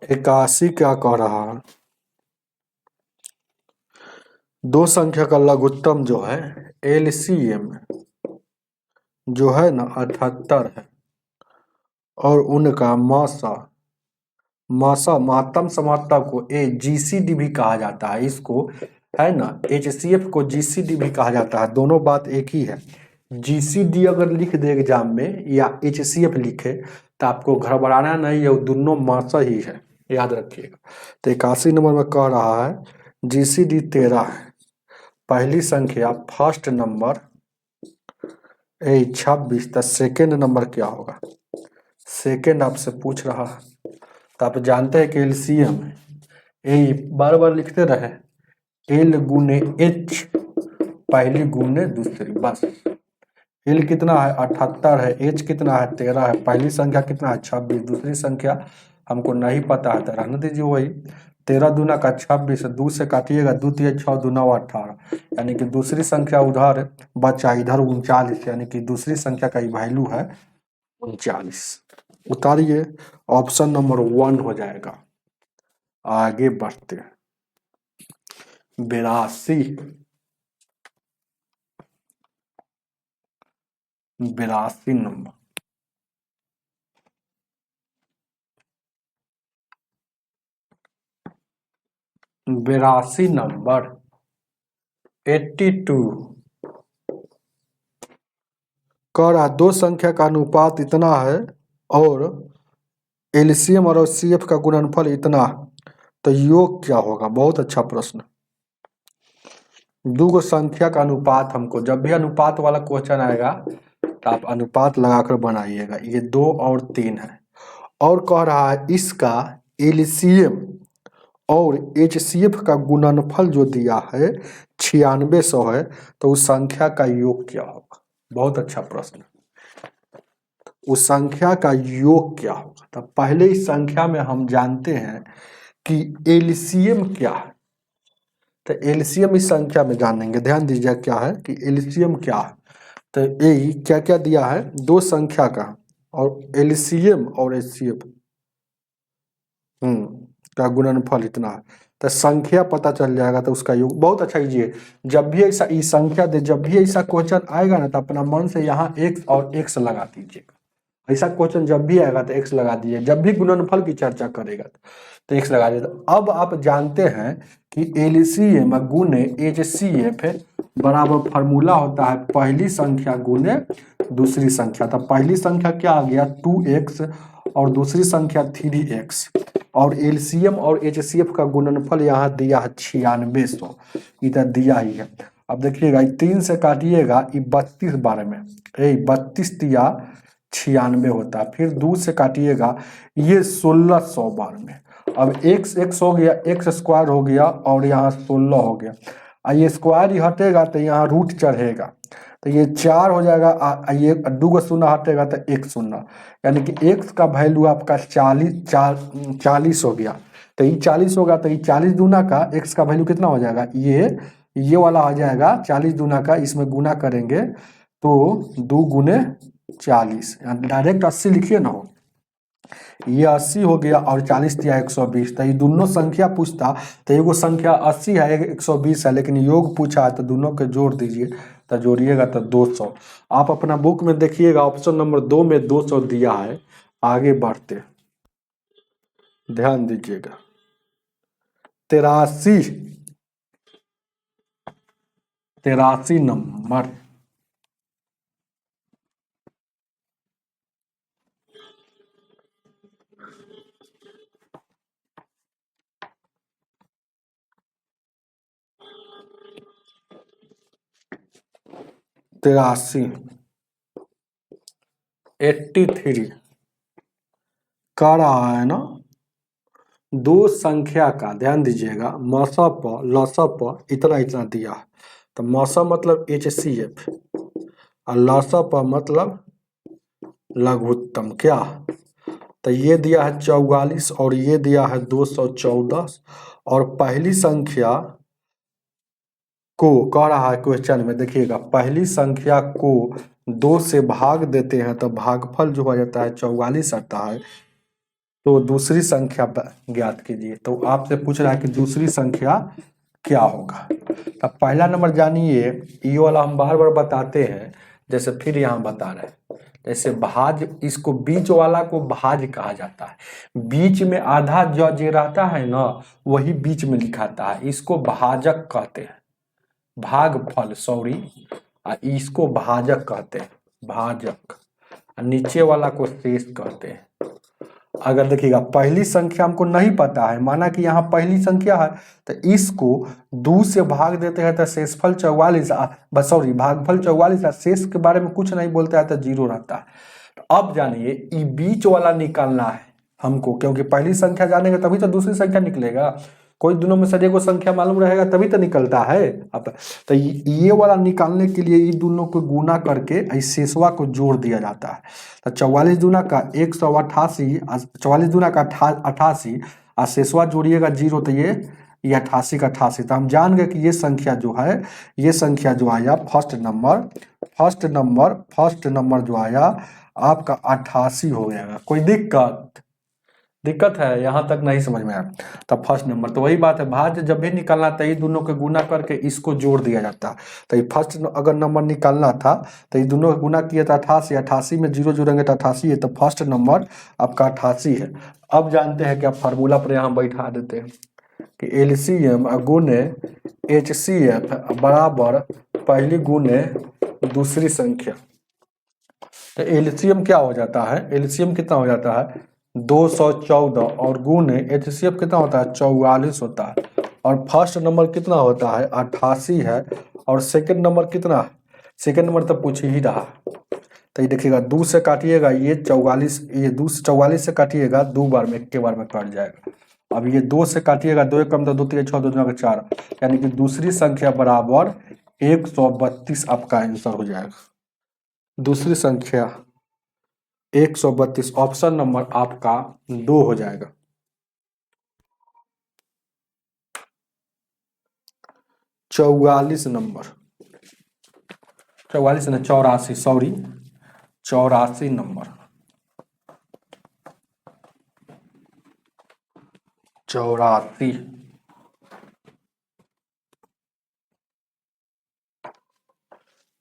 इक्यासी क्या कह रहा है? दो संख्या का लघुत्तम जो है एलसीएम जो है ना 78 है, और उनका मासा, मासा महत्तम समानता को ए जीसीडी भी कहा जाता है, इसको है ना, एचसीएफ को जीसीडी भी कहा जाता है। दोनों बात एक ही है। जीसीडी अगर लिख दे एग्जाम में या एचसीएफ लिखे तो आपको घबराना नहीं है, वो दोनों मासा ही है, याद रखिएगा। तो 81 नंबर में कह रहा है जीसीडी 13 है, पहली संख्या फर्स्ट नंबर ए 26, तो सेकेंड नंबर क्या होगा? सेकेंड आपसे पूछ रहा है, तो आप जानते हैं कि एलसीएम ए बार बार लिखते रहे, एल गुने एच, पहली गुने दूसरी, बस। एल कितना है? 78 है, एच कितना है? 13 है, पहली संख्या कितना है? 26, दूसरी संख्या हमको नहीं पता है, तो रहने दीजिए वही। 13 दूना का 26, 2 से काटिएगा, 2 तिया 6, 2 9 18, यानी कि दूसरी संख्या उधर बचा, इधर 39, यानी कि दूसरी संख्या का वैल्यू है 39। उतारिए, ऑप्शन नंबर 1 हो जाएगा। आगे बढ़ते हैं। 82। 82 नंबर। 82 नंबर 82 कह रहा दो संख्या का अनुपात इतना है और एलसीएम और एचसीएफ का गुणनफल इतना, तो योग क्या होगा? बहुत अच्छा प्रश्न। दो संख्या का अनुपात, हमको जब भी अनुपात वाला क्वेश्चन आएगा तो आप अनुपात लगाकर बनाइएगा। ये 2 और 3 है और कह रहा है इसका एलसीएम और एचसीएफ का गुणनफल जो दिया है 9600 है, तो उस संख्या का योग क्या होगा? बहुत अच्छा प्रश्न। उस संख्या का योग क्या होगा? तो पहले इस संख्या में हम जानते हैं कि एलसीएम क्या है। तो एलसीएम इस संख्या में जानेंगे, ध्यान दीजिए क्या है कि एलसीएम क्या है। तो यही क्या क्या दिया है, दो संख्या का और एलसीएम और एचसीएफ का गुणनफल इतना है, तो संख्या पता चल जाएगा तो उसका योग। बहुत अच्छा कीजिए, जब भी ऐसा इस संख्या दे, जब भी ऐसा क्वेश्चन आएगा ना तो अपना मन से यहाँ एक्स और एक्स लगा दीजिएगा। ऐसा क्वेश्चन जब भी आएगा तो एक्स लगा दीजिए, जब भी गुणनफल की चर्चा करेगा तो एक्स लगा दीजिए। अब आप जानते हैं कि एलसीएम गुने एचसीएफ बराबर फार्मूला होता है पहली संख्या गुने दूसरी संख्या। तो पहली संख्या क्या आ गया 2x और दूसरी संख्या 3x, और एलसीएम और एचसीएफ का गुणनफल यहाँ दिया है 9600, इधर दिया ही है। अब देखिएगा 3 से काटिएगा, ये 32 बार में 32 दिया 96 होता है। फिर 2 से काटिएगा, ये 1600 बार में। अब x हो गया, x स्क्वायर हो गया और यहाँ 16 हो गया। ये स्क्वायर ही हटेगा तो यहाँ रूट चढ़ेगा, तो ये 4 हो जाएगा। ये 2 का शून्य हटेगा तो 1 शून्य, यानी कि x का वैल्यू आपका 40 हो गया। तो ये 40 होगा, तो ये 40 दूना का x का वैल्यू कितना हो जाएगा, ये वाला आ जाएगा 40 दूना का, इसमें गुना करेंगे तो 2 गुने 40, डायरेक्ट 80 लिखिए ना, हो ये 80 हो गया और 40 दिया 120। तो ये दोनों संख्या पूछता तो एगो संख्या 80 है, एक 120 है, लेकिन योग पूछा है तो दोनों के जोड़ दीजिए, तो जोड़िएगा तो 200। आप अपना बुक में देखिएगा ऑप्शन नंबर 2 में 200 दिया है। आगे बढ़ते, ध्यान दीजिएगा 83 नंबर। तिरासी 83 कह रहा है ना, दो संख्या का, ध्यान दीजिएगा मसा प लसा प इतना इतना दिया है। तो मसा मतलब एचसीएफ और लसा प मतलब लघुत्तम क्या, तो ये दिया है 44 और ये दिया है 214, और पहली संख्या को कह रहा है क्वेश्चन में, देखिएगा पहली संख्या को 2 से भाग देते हैं तो भागफल जो हो जाता है 44 आता है। तो दूसरी संख्या ज्ञात कीजिए। तो आपसे पूछ रहा है कि दूसरी संख्या क्या होगा। अब पहला नंबर जानिए, ये वाला हम बार बार बताते हैं, जैसे फिर यहाँ बता रहे हैं, जैसे भाज, इसको बीच वाला को भाज कहा जाता है। बीच में आधा जो रहता है ना, वही बीच में लिखाता है, इसको भाजक कहते हैं, भागफल सॉरी, इसको भाजक कहते हैं, भाजक। नीचे वाला को शेष कहते हैं। अगर देखिएगा पहली संख्या हमको नहीं पता है, माना कि यहाँ पहली संख्या है, तो इसको 2 से भाग देते हैं तो शेषफल 44, सॉरी भागफल 44, शेष के बारे में कुछ नहीं बोलते हैं तो 0 रहता है। तो अब जानिए ये बीच वाला निकालना है हमको, क्योंकि पहली संख्या जानेंगे तभी तो दूसरी संख्या निकलेगा। कोई दोनों में से को संख्या मालूम रहेगा तभी तो निकलता है। अब तो ये वाला निकालने के लिए ये दोनों को गुना करके इस शेषवा को जोड़ दिया जाता है। तो 44 दूना का 188, 44 दूना का 88 और शेषवा जोड़िएगा 0, तो ये 88 का 88। तो हम जान गए कि ये संख्या जो है, ये संख्या जो आया फर्स्ट नंबर जो आया आपका 88 हो गया। कोई दिक्कत है यहाँ तक नहीं समझ में आया? तब फर्स्ट नंबर, तो वही बात है, भाज्य जब भी निकालना था ये दोनों के गुना करके इसको जोड़ दिया जाता। तो ये फर्स्ट अगर नंबर निकालना था तो ये दोनों का गुना किया था 88, 88 में 0 जोड़ेंगे तो 88 है, तो फर्स्ट नंबर आपका 88 है। अब जानते हैं कि आप फार्मूला पर यहाँ बैठा देते हैं कि एलसीएम गुने एचसीएफ बराबर पहली गुने दूसरी संख्या। एलसीएम क्या हो जाता है, एलसीएम कितना हो जाता है 214 और गुणे एचसीएफ कितना होता है 44 होता है। और फर्स्ट नंबर कितना होता है 88 है। और सेकंड नंबर कितना है, सेकंड नंबर तो पूछ ही रहा। तो ये देखिएगा 2 से काटिएगा ये 44, ये 2 से 44 से काटिएगा 2 बार में, एक के बार में कट जाएगा। अब ये 2 से काटिएगा 2 एक कम तो 2 3 6 2 9 4, यानी कि दूसरी संख्या बराबर 132 आपका आंसर हो जाएगा। दूसरी संख्या 132, ऑप्शन नंबर आपका 2 हो जाएगा। 44 नंबर, 44 ना 84, सॉरी 84 नंबर, 84,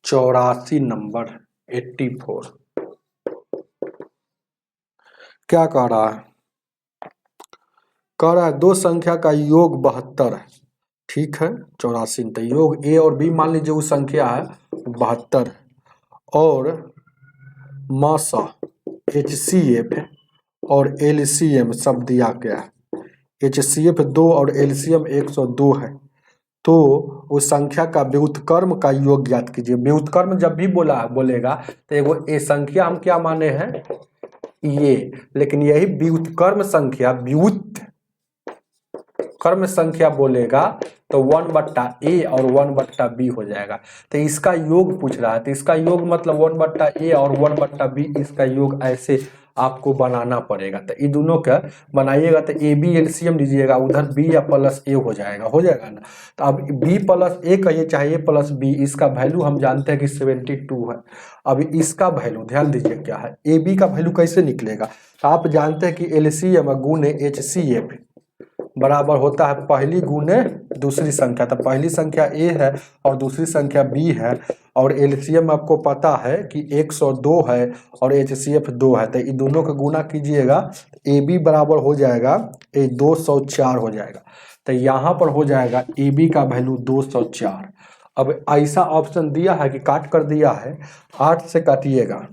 84 नंबर 84। क्या कह रहा है, कह रहा है दो संख्या का योग 72 है। ठीक है 84, तो योग ए और बी मान लीजिए वो संख्या है 72 है। और मासा HCF और LCM सब दिया गया है। HCF 2 और LCM 102 है। तो उस संख्या का व्युत्क्रम का योग ज्ञात कीजिए। व्युत्क्रम जब भी बोलेगा तो एगो ए संख्या हम क्या माने हैं ये, लेकिन यही व्युत्क्रम संख्या व्युत्क्रम संख्या बोलेगा तो 1/a और 1/b हो जाएगा। तो इसका योग पूछ रहा है, तो इसका योग मतलब 1/a और 1/b, इसका योग ऐसे आपको बनाना पड़ेगा। तो ये दोनों का बनाइएगा तो ए बी एलसीएम लीजिएगा, उधर बी या प्लस ए हो जाएगा ना। तो अब बी प्लस ए कहिए चाहे ए प्लस बी, इसका वैल्यू हम जानते हैं कि 72 है। अब इसका वैल्यू ध्यान दीजिए क्या है, ए बी का वैल्यू कैसे निकलेगा। तो आप जानते हैं कि एलसीएम गुणे HCF बराबर होता है पहली गुणे दूसरी संख्या। तो पहली संख्या ए है और दूसरी संख्या बी है, और एलसीएम आपको पता है कि 102 है और HCF 2 है। तो इन दोनों का गुना कीजिएगा, ए बी बराबर हो जाएगा 204 हो जाएगा। तो यहाँ पर हो जाएगा ए बी का वैल्यू 204। अब ऐसा ऑप्शन दिया है कि काट कर दिया है, 8 से काटिएगा,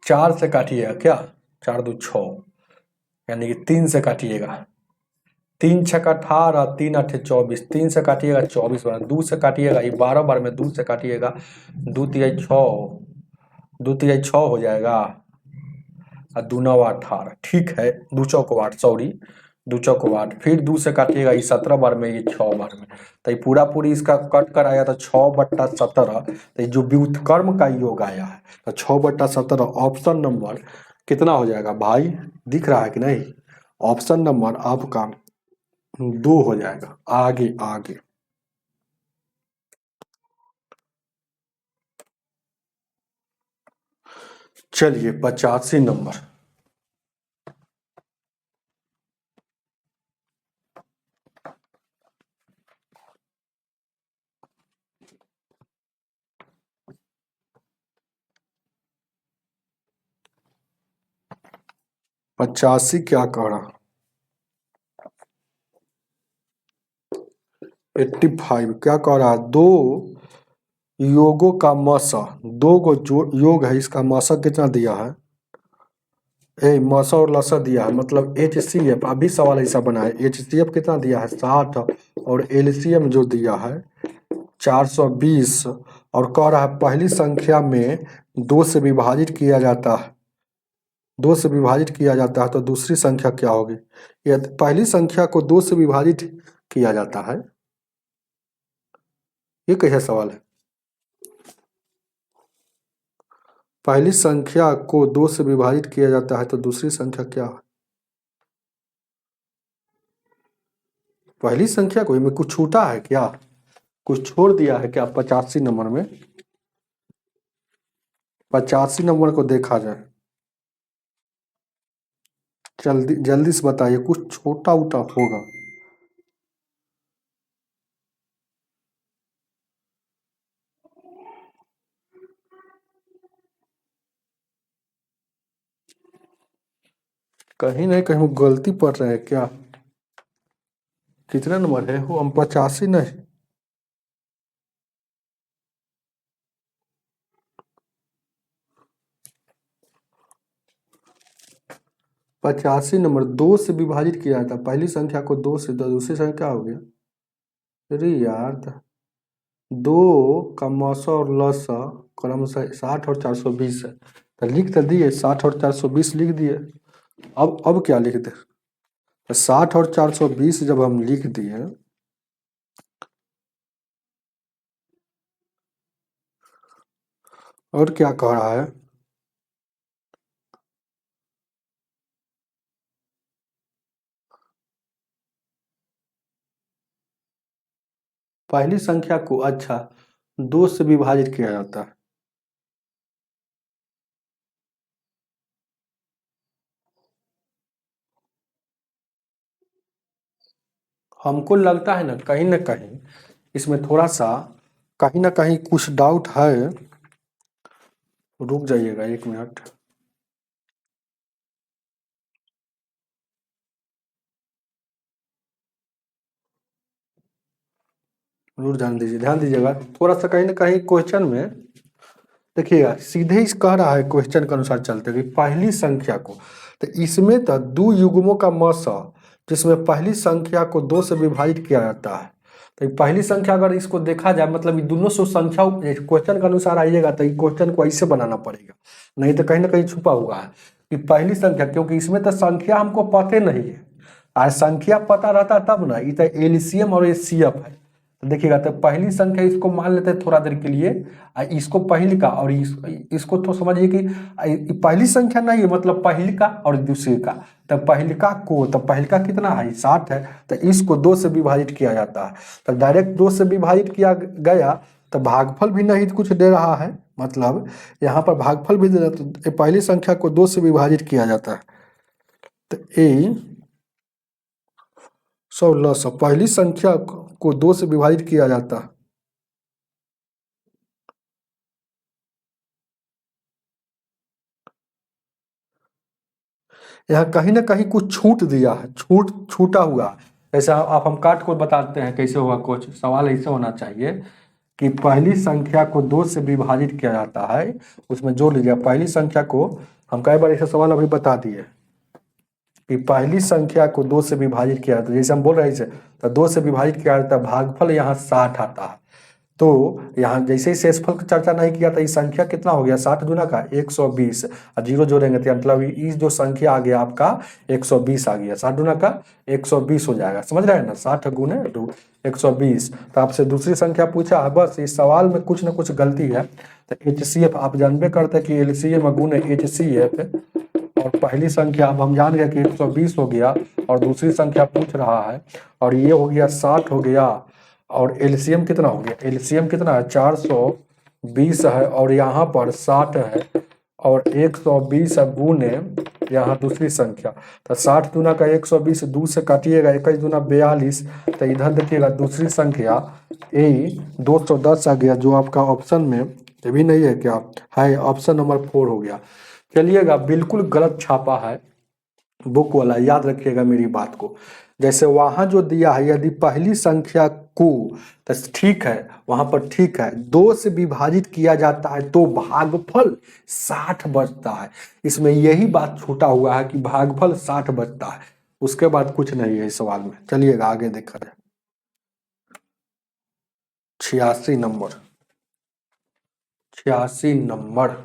4 से काटिएगा, क्या 4 2 6, यानी कि 3 से काटिएगा, 3 छक्का 18, 3 8 24, 3 से काटिएगा 24 बार, 2 से काटिएगा ये 12 बार में, 2 से काटिएगा 2 तिहाई 6, 2 तिहाई 6 हो जाएगा और 2 9 18। ठीक है 2 चौक 8, सॉरी 2 चौक 8, फिर 2 से काटिएगा ये 17 बार में, ये 6 बार में। तो ये पूरा पूरी इसका कट कर आया तो 6/17। तो ये जो व्युत्क्रम का योग आया है तो 6/17 ऑप्शन नंबर कितना हो जाएगा भाई, दिख रहा है कि नहीं। ऑप्शन नंबर आपका 2 हो जाएगा। आगे आगे चलिए 85 नंबर, पचासी क्या कह रहा, 85 क्या कह रहा है, दो योगों का मसा, दो को जो योग है इसका मसा कितना दिया है, मसा और लसा दिया है, मतलब HCF, अभी सवाल ऐसा बना है HCF कितना दिया है 60 और LCM जो दिया है 420। और कह रहा है पहली संख्या में 2 से विभाजित किया जाता है, 2 से विभाजित किया जाता है तो दूसरी संख्या क्या होगी। यदि पहली संख्या को 2 से विभाजित किया जाता है, ये कैसा सवाल है, पहली संख्या को 2 से विभाजित किया जाता है तो दूसरी संख्या क्या है। पहली संख्या को इनमें कुछ छूटा है क्या, कुछ छोड़ दिया है क्या 85 नंबर में, 85 नंबर को देखा जाए, जल्दी जल्दी से बताइए, कुछ छोटा उटा होगा। कहीं नहीं कहीं गलती पड़ रहा है क्या, कितना नंबर है वो, हम 85 नहीं, 85 नंबर 2 से विभाजित किया था, पहली संख्या को 2 से, तो दूसरी संख्या क्या हो गया? अरे यार, 2 का मौसा और लसा क्रमशः 60 और 420 है, तो लिख तो दिए 60 और 420 लिख दिए। अब क्या लिख दे? 60 और 420 जब हम लिख दिए, और क्या कह रहा है? पहली संख्या को अच्छा 2 से विभाजित किया जाता है। हमको लगता है ना कहीं इसमें थोड़ा सा कहीं ना कहीं कुछ डाउट है। रुक जाइएगा 1 मिनट। जरूर ध्यान दीजिएगा थोड़ा सा कहीं ना कहीं क्वेश्चन में देखिएगा, सीधे इस कह रहा है क्वेश्चन के अनुसार चलते कि पहली संख्या को, तो इसमें तो 2 युग्मों का मौसा जिसमें पहली संख्या को 2 से विभाजित किया जाता है, तो पहली संख्या अगर इसको देखा जाए मतलब ये दोनों सौ संख्या क्वेश्चन के अनुसार आइएगा तो क्वेश्चन को ऐसे बनाना पड़ेगा, नहीं तो कहीं ना कहीं छुपा हुआ है कि पहली संख्या, क्योंकि इसमें तो संख्या हमको पता नहीं है। आज संख्या पता रहता तब ना, ये तो एलसीएम और एचसीएफ है। तो देखिएगा तो पहली संख्या इसको मान लेते हैं थोड़ा देर के लिए, इसको पहली का और इसको तो समझिए कि पहली संख्या नहीं है मतलब पहली का और दूसरी का, तो पहलिका को, तो पहलिका कितना है 60 है, तो इसको 2 से विभाजित किया जाता है। तो डायरेक्ट 2 से विभाजित किया गया तो भागफल भी नहीं कुछ दे रहा है, मतलब यहाँ पर भागफल भी दे रहा है, तो पहली संख्या को 2 से विभाजित किया जाता है। तो ए 16 पहली संख्या को 2 से विभाजित किया जाता है। यहाँ कहीं ना कहीं कुछ छूट दिया है, छूटा हुआ। जैसे आप हम काट को बताते हैं कैसे होगा, कुछ सवाल ऐसे होना चाहिए कि पहली संख्या को 2 से विभाजित किया जाता है, उसमें जोड़ लीजिए पहली संख्या को। हम कई बार ऐसा सवाल अभी बता दिए कि पहली संख्या को 2 से विभाजित किया जाता है, जैसे हम बोल रहे हैं तो 2 से विभाजित किया जाता है, भागफल यहाँ 60 आता है। तो यहाँ जैसे ही शेषफल की चर्चा नहीं किया था, ये संख्या कितना हो गया 60 गुना का 120 और 0 जोड़ेंगे तो मतलब ये जो संख्या आ गया आपका 120 आ गया, 60 गुना का 120 हो जाएगा, समझ रहे हैं ना, 60 गुने 120। तो आपसे दूसरी संख्या पूछा है, बस इस सवाल में कुछ ना कुछ गलती है। तो HCF आप जानबे करते हैं कि LCM गुने HCF, और पहली संख्या अब हम जान गए कि 120 हो गया और दूसरी संख्या पूछ रहा है और ये हो गया 60 हो गया, और एलसीएम कितना हो गया, एलसीएम कितना है 420 है और यहाँ पर 60 है और 120 गुने यहाँ दूसरी संख्या, तो 60 दूना का 120 2 से काटिएगा 21 दूना 42, तो इधर देखिएगा दूसरी संख्या ए 210 आ गया, जो आपका ऑप्शन में ये भी नहीं है क्या है, ऑप्शन नंबर 4 हो गया। चलिएगा बिल्कुल गलत छापा है बुक वाला, याद रखिएगा मेरी बात को। जैसे वहां जो दिया है यदि पहली संख्या को, तो ठीक है वहां पर ठीक है 2 से विभाजित किया जाता है तो भागफल 60 बचता है, इसमें यही बात छूटा हुआ है कि भागफल 60 बचता है, उसके बाद कुछ नहीं है इस सवाल में। चलिएगा आगे देखा जाए। 86 नंबर 86 नंबर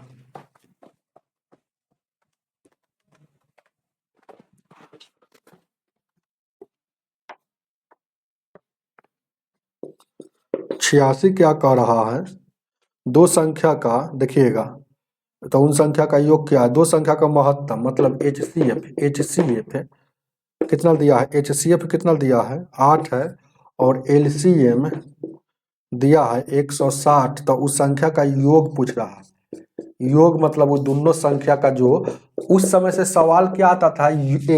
छियासी क्या कह रहा है, दो संख्या का देखिएगा तो उन संख्या का योग क्या है, दो संख्या का महत्तम मतलब HCF है कितना दिया है, HCF कितना दिया है 8 है और LCM दिया है 160, तो उस संख्या का योग पूछ रहा है। योग मतलब वो दोनों संख्या का जो, उस समय से सवाल क्या आता था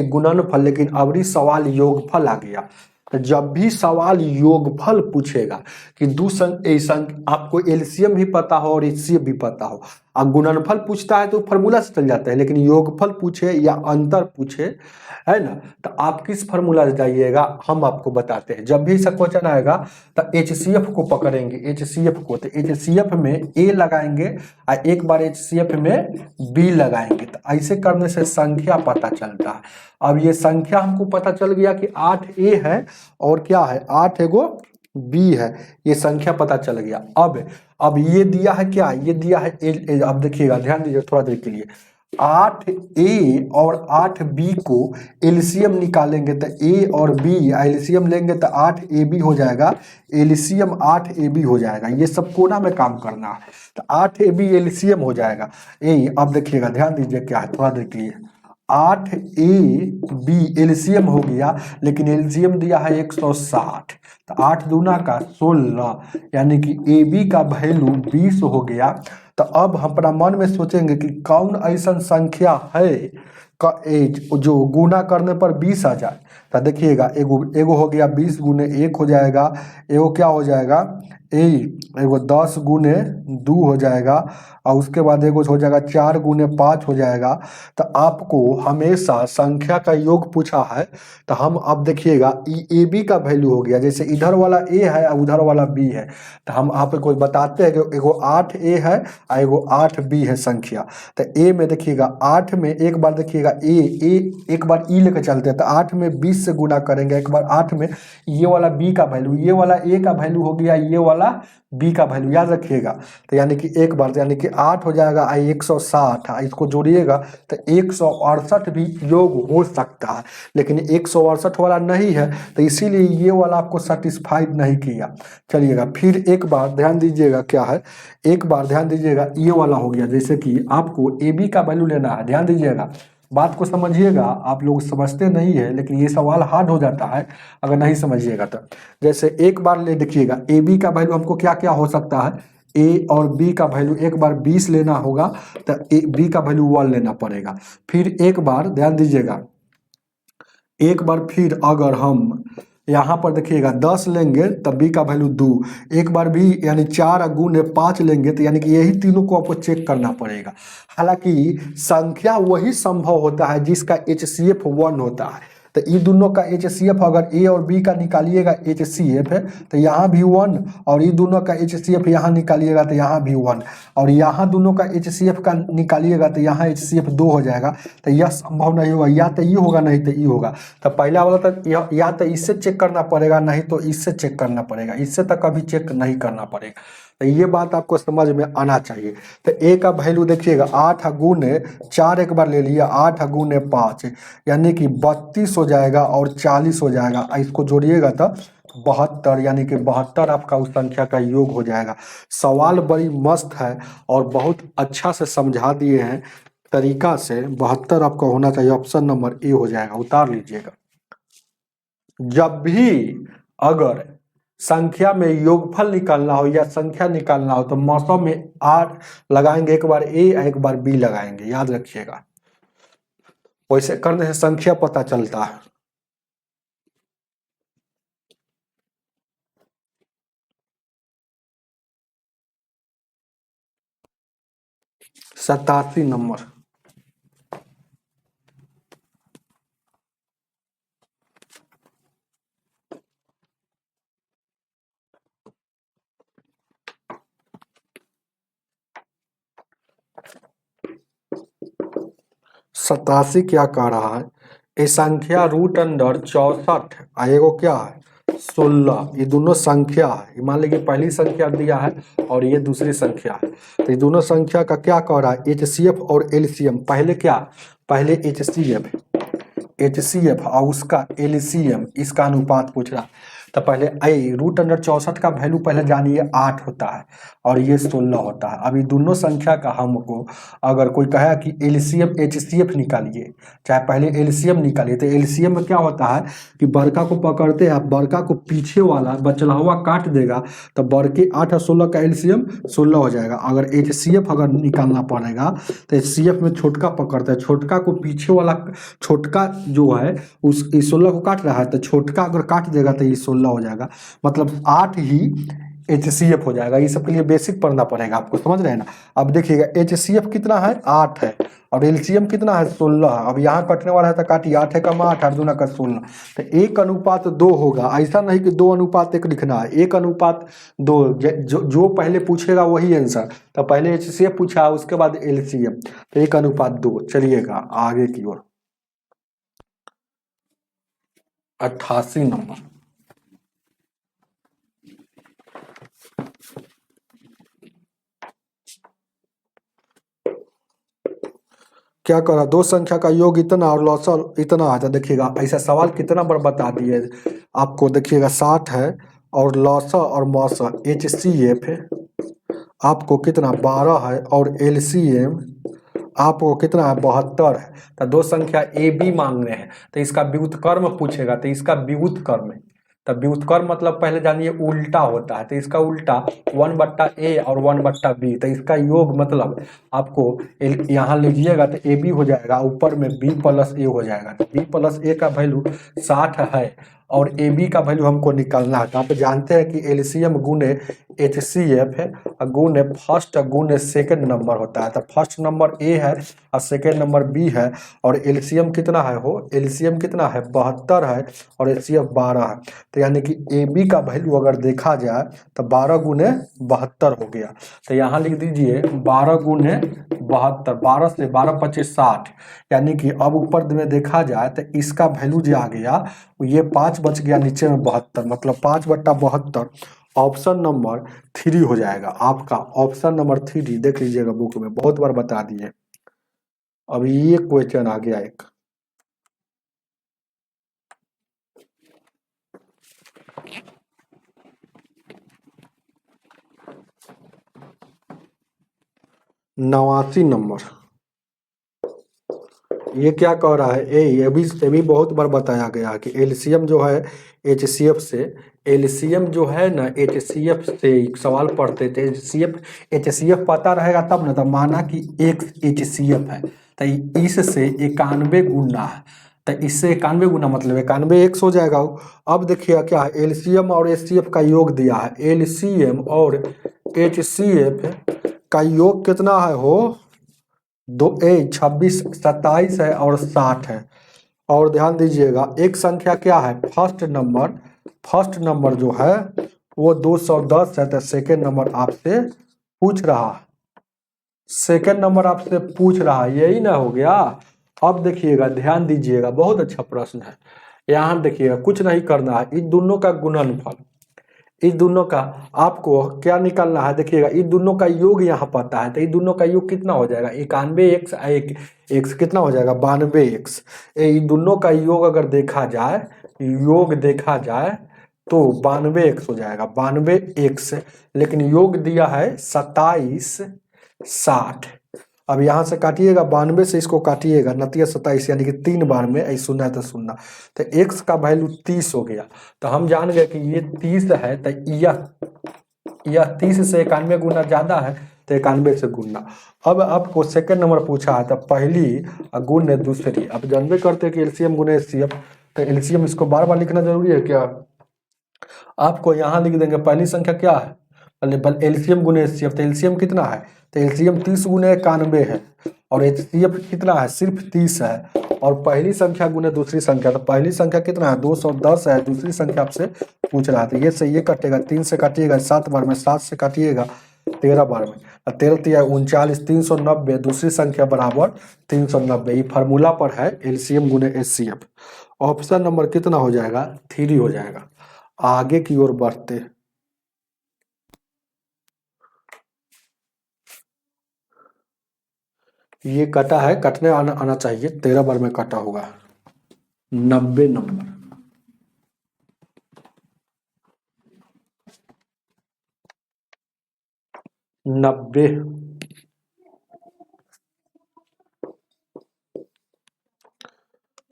गुणनफल, लेकिन अबरी सवाल योगफल आ गया। तो जब भी सवाल योगफल पूछेगा कि आपको एलसीएम भी पता हो और एचसीएफ भी पता हो, अब गुणनफल पूछता है तो फार्मूला से चल जाता है, लेकिन योगफल पूछे या अंतर पूछे, है ना, तो आप किस फार्मूला से जाइएगा हम आपको बताते हैं। जब भी ऐसा क्वेश्चन आएगा तो HCF को पकड़ेंगे, HCF को, तो HCF में A लगाएंगे और एक बार HCF में B लगाएंगे, तो ऐसे करने से संख्या पता चलता है। अब ये संख्या हमको पता चल गया कि 8A है और क्या है 8 एगो B है, ये संख्या पता चल गया। अब ये दिया है क्या, ये दिया है अब देखिएगा ध्यान दीजिए थोड़ा देर के लिए, 8A और 8B को एलसीएम निकालेंगे तो A और B एलसीएम लेंगे तो 8AB हो जाएगा, एलसीएम 8AB हो जाएगा। ये सब कोना में काम करना है, तो 8AB एलसीएम हो जाएगा। अब देखिएगा ध्यान दीजिए क्या है थोड़ा देर के लिए, 8AB एलसीएम हो गया, लेकिन एलसीएम दिया है 160, तो 8 दूना का 16, यानी कि AB का वैल्यू 20 हो गया। तो अब हम अपना मन में सोचेंगे कि कौन ऐसा संख्या है जो गुना करने पर 20 आ जाए। तो देखिएगा एगो हो गया 20 गुने 1 हो जाएगा, एगो क्या हो जाएगा एगो 10 गुने 2 हो जाएगा, और उसके बाद एगो हो जाएगा 4 गुने 5 हो जाएगा। तो आपको हमेशा संख्या का योग पूछा है, तो हम अब देखिएगा ए बी का वैल्यू हो गया, जैसे इधर वाला ए है और उधर वाला बी है, तो हम आपको बताते हैं कि एगो 8A है और एगो 8B है संख्या। तो ए में देखिएगा 8 में एक बार देखिएगा ए एक बार ई लेकर चलते हैं, तो 8 में 20 से गुना करेंगे, एक बार 8 में ये वाला बी का वैल्यू, ये वाला ए का वैल्यू हो गया, ये वाला बी का वैल्यू याद रखिएगा। तो यानी कि एक बार यानी कि 8 हो जाएगा 160, इसको जोड़िएगा तो 168 भी योग हो सकता है, लेकिन 168 वाला नहीं है, तो इसीलिए ये वाला आपको सेटिस्फाइड नहीं किया। चलिएगा फिर एक बार ध्यान दीजिएगा क्या है, एक बार ध्यान दीजिएगा ये वाला हो गया, जैसे कि आपको ए बी का वैल्यू लेना है, ध्यान दीजिएगा बात को समझिएगा, आप लोग समझते नहीं है लेकिन ये सवाल हार्ड हो जाता है अगर नहीं समझिएगा तो। जैसे एक बार ले देखिएगा ए बी का वैल्यू हमको क्या क्या हो सकता है, ए और बी का वैल्यू एक बार 20 लेना होगा, तो ए बी का वैल्यू 1 लेना पड़ेगा। फिर एक बार ध्यान दीजिएगा, एक बार फिर अगर हम यहाँ पर देखिएगा 10 लेंगे तब बी का वैल्यू 2, एक बार भी यानी 4 गुने 5 लेंगे, तो यानी कि यही तीनों को आपको चेक करना पड़ेगा। हालांकि संख्या वही संभव होता है जिसका HCF 1 होता है, तो ये दोनों का HCF अगर ए और बी का निकालिएगा HCF है तो यहाँ भी 1, और ये दोनों का HCF यहाँ निकालिएगा तो यहाँ भी 1, और यहाँ दोनों का HCF का निकालिएगा तो यहाँ HCF 2 हो जाएगा। तो यह संभव नहीं होगा, या तो ये होगा नहीं तो ये होगा। तो पहला वाला तो या तो इससे चेक करना पड़ेगा, नहीं तो इससे चेक करना पड़ेगा, इससे तो कभी चेक नहीं करना पड़ेगा। तो ये बात आपको समझ में आना चाहिए। तो ए का वैल्यू देखिएगा 8 गुने 4 एक बार ले लिया, 8 गुने 5 यानी कि 32 हो जाएगा और 40 हो जाएगा, इसको जोड़िएगा तो 72, यानी कि 72 आपका उस संख्या का योग हो जाएगा। सवाल बड़ी मस्त है और बहुत अच्छा से समझा दिए हैं तरीका से। 72 आपका होना चाहिए, ऑप्शन नंबर ए हो जाएगा, उतार लीजिएगा। जब भी अगर संख्या में योगफल निकालना हो या संख्या निकालना हो तो मौसम में आर लगाएंगे, एक बार ए एक बार बी लगाएंगे, याद रखिएगा। वैसे करने से संख्या पता चलता है। सतासी नंबर, सतासी क्या कह रहा है, ये संख्या रूट अंडर 64 एगो क्या है 16, ये दोनों संख्या है। मान लीजिए पहली संख्या दिया है और ये दूसरी संख्या है, तो ये दोनों संख्या का क्या कह रहा है HCF और LCM। पहले क्या, पहले HCF और उसका LCM, इसका अनुपात पूछ रहा है। तो पहले रूट अंडर 64 का वैल्यू पहले जानिए 8 होता है और ये 16 होता है। अभी दोनों संख्या का हमको अगर कोई कहे कि LCM HCF निकालिए, चाहे पहले LCM निकालिए, तो LCM में क्या होता है कि बड़का को पकड़ते हैं, बड़का को पीछे वाला बचला हुआ काट देगा, तो बड़के 8 और 16 का LCM 16 हो जाएगा। अगर HCF अगर निकालना पड़ेगा तो HCF में छोटका पकड़ता है, छोटका को पीछे वाला, छोटका जो है उस 16 को काट रहा है, तो छोटका अगर काट देगा तो ये 16 हो जाएगा। मतलब 8 ही HCF हो जाएगा। ये सब के लिए बेसिक पढ़ना पड़ेगा आपको, समझ रहे हैं ना। अब देखिएगा HCF कितना है 8 है और LCM कितना है 16 है। अब यहाँ कटने वाला है तो काटिए, 8 है का 8, 8 दूना का 16, तो 1:2 होगा। ऐसा नहीं कि 2:1 लिखना है, 1:2। जो पहले पूछेगा वही आंसर। तो पहले HCF पूछा, उसके बाद LCM, तो 1:2। चलिएगा आगे की ओर। 88 नंबर। क्या करा, दो संख्या का योग इतना और लौसर इतना आता। देखिएगा ऐसा सवाल कितना बार बता दिए आपको। देखिएगा 60 है और लौसर और मौसर HCF है आपको कितना 12 है और LCM आपको कितना है 72 है। तो दो संख्या AB मांग रहे हैं, तो इसका व्युत्क्रम पूछेगा, तो इसका व्युत्क्रम, तो व्युत्क्रम मतलब पहले जानिए उल्टा होता है, तो इसका उल्टा 1/A और 1/B, तो इसका योग मतलब आपको यहाँ लीजिएगा तो AB हो जाएगा, ऊपर में B+A हो जाएगा। तो B+A का वैल्यू 60 है और AB का वैल्यू हमको निकालना है। तो आप जानते हैं कि LCM गुने HCF है गुने फर्स्ट गुने सेकंड नंबर होता है। तो फर्स्ट नंबर A है और सेकंड नंबर B है और LCM कितना है, हो LCM कितना है 72 है और HCF 12 है। तो यानी कि AB का वैल्यू अगर देखा जाए तो 12 गुने 72 हो गया। तो यहाँ लिख दीजिए 12 गुने 72, 12 से 12 25 60, यानी कि अब ऊपर में देखा जाए तो इसका वैल्यू जो आ गया ये 5 बच गया, नीचे में 72, मतलब 5/72 ऑप्शन नंबर 3 हो जाएगा आपका। ऑप्शन नंबर 3 देख लीजिएगा बुक में, बहुत बार बता दिए। अब ये क्वेश्चन आ गया एक, नवासी नंबर। ये क्या कह रहा है, ये भी बहुत बार बताया गया कि LCM जो है HCF से, LCM जो है ना HCF से सवाल पढ़ते थे। HCF पता रहेगा तब ना, तब माना कि एक HCF है तो इससे 91 गुना है, तो इससे 91 गुना मतलब 91 x हो जाएगा। अब देखिए क्या है, LCM और HCF का योग दिया है, LCM और HCF का योग कितना है, हो 26 27 है और 60 है। और ध्यान दीजिएगा एक संख्या क्या है, फर्स्ट नंबर जो है वो 210 है। तो सेकेंड नंबर आपसे पूछ रहा है, यही ना हो गया। अब देखिएगा ध्यान दीजिएगा, बहुत अच्छा प्रश्न है। यहाँ देखिएगा कुछ नहीं करना है, इन दोनों का गुणनफल, इस दोनों का आपको क्या निकालना है। देखिएगा इन दोनों का योग यहाँ पता है, तो इन दोनों का योग कितना हो जाएगा 91x, एक x कितना हो जाएगा 92x। इन दोनों का योग अगर देखा जाए, तो 92x हो जाएगा, 92x। लेकिन योग दिया है 27 60। अब यहाँ से काटिएगा 92 से इसको काटिएगा, नतिया 27, यानी कि 3 बार में ऐसे सुनना है तो सुनना। तो x का वैल्यू 30 हो गया। तो हम जान गए कि ये 30 है, तो यह 30 से 91 गुना ज्यादा है, तो 91 से गुना। अब आपको सेकंड नंबर पूछा है, तो पहली गुने दूसरी। अब जानबे करते हैं कि LCM गुने HCF, तो LCM इसको बार बार लिखना जरूरी है क्या, आपको यहाँ लिख देंगे पहली संख्या क्या है, LCM गुने HCF। तो LCM कितना है, तो LCM 30 गुने 91 है और HCF कितना है सिर्फ 30 है। और पहली संख्या गुने दूसरी संख्या, तो पहली संख्या कितना है 210 है, दूसरी संख्या आपसे पूछ रहा था। ये से ये कटेगा, 3 से काटिएगा 7 बार में, 7 से काटिएगा 13 बार में, 13 39, 390, दूसरी संख्या बराबर 390। ये फार्मूला पर है LCM गुने HCF। ऑप्शन नंबर कितना हो जाएगा 3 हो जाएगा। आगे की ओर बढ़ते, ये कटा है, कटने आना चाहिए, 13 बार में कटा होगा। 90 नंबर। नब्बे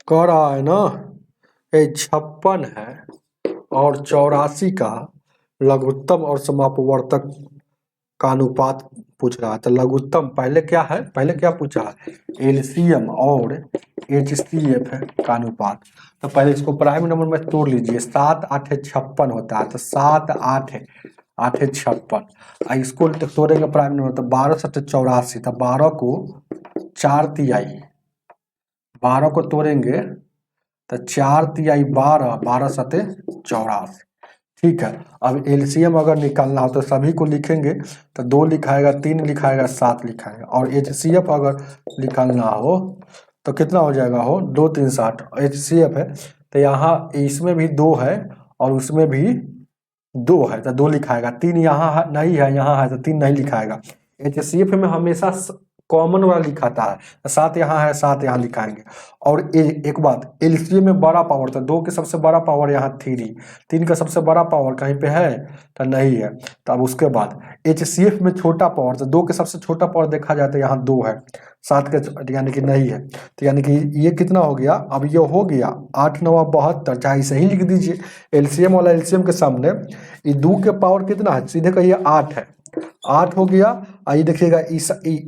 कह रहा है ना, ये 56 है और 84 का लघुत्तम और समापवर्तक का अनुपात पूछ रहा है। तो लघुत्तम पहले क्या है, पहले क्या पूछा है, LCM और HCF का अनुपात। तो पहले इसको प्राइम नंबर में तोड़ लीजिए, 7 8 56 होता है, तो 7 8 8 56, इसको तोड़ेंगे प्राइम नंबर तो 12 7 84, तो 12 को 4 तिहाई, 12 को तोड़ेंगे तो 4 तिहाई 12, 12 7 84। ठीक है, अब एलसीएम अगर निकालना हो तो सभी को लिखेंगे तो 2 लिखाएगा, 3 लिखाएगा, 7 लिखाएगा। और एचसीएफ अगर निकालना हो तो कितना हो जाएगा, हो 2 3 60 एचसीएफ है, तो यहाँ इसमें भी 2 है और उसमें भी 2 है तो 2 लिखाएगा, 3 यहाँ नहीं है, यहाँ है तो 3 नहीं लिखाएगा। एचसीएफ में हमेशा कॉमन वाला लिखाता है, 7 यहाँ है, 7 यहाँ लिखाएंगे। और एक बात, एलसीएम में बड़ा पावर, तो 2 के सबसे बड़ा पावर यहाँ 3, 3 का सबसे बड़ा पावर कहीं पे है तो नहीं है। तो अब उसके बाद एचसीएफ में छोटा पावर, तो 2 के सबसे छोटा पावर देखा जाए तो यहाँ 2 है, 7 के यानी कि नहीं है, तो यानी कि ये कितना हो गया, अब ये हो गया 8 9 72, चाहे सही लिख दीजिए एलसीएम वाला, एलसीएम के सामने ये 2 के पावर कितना है, सीधे कहिए 8 है, 8 हो गया। आइए देखिएगा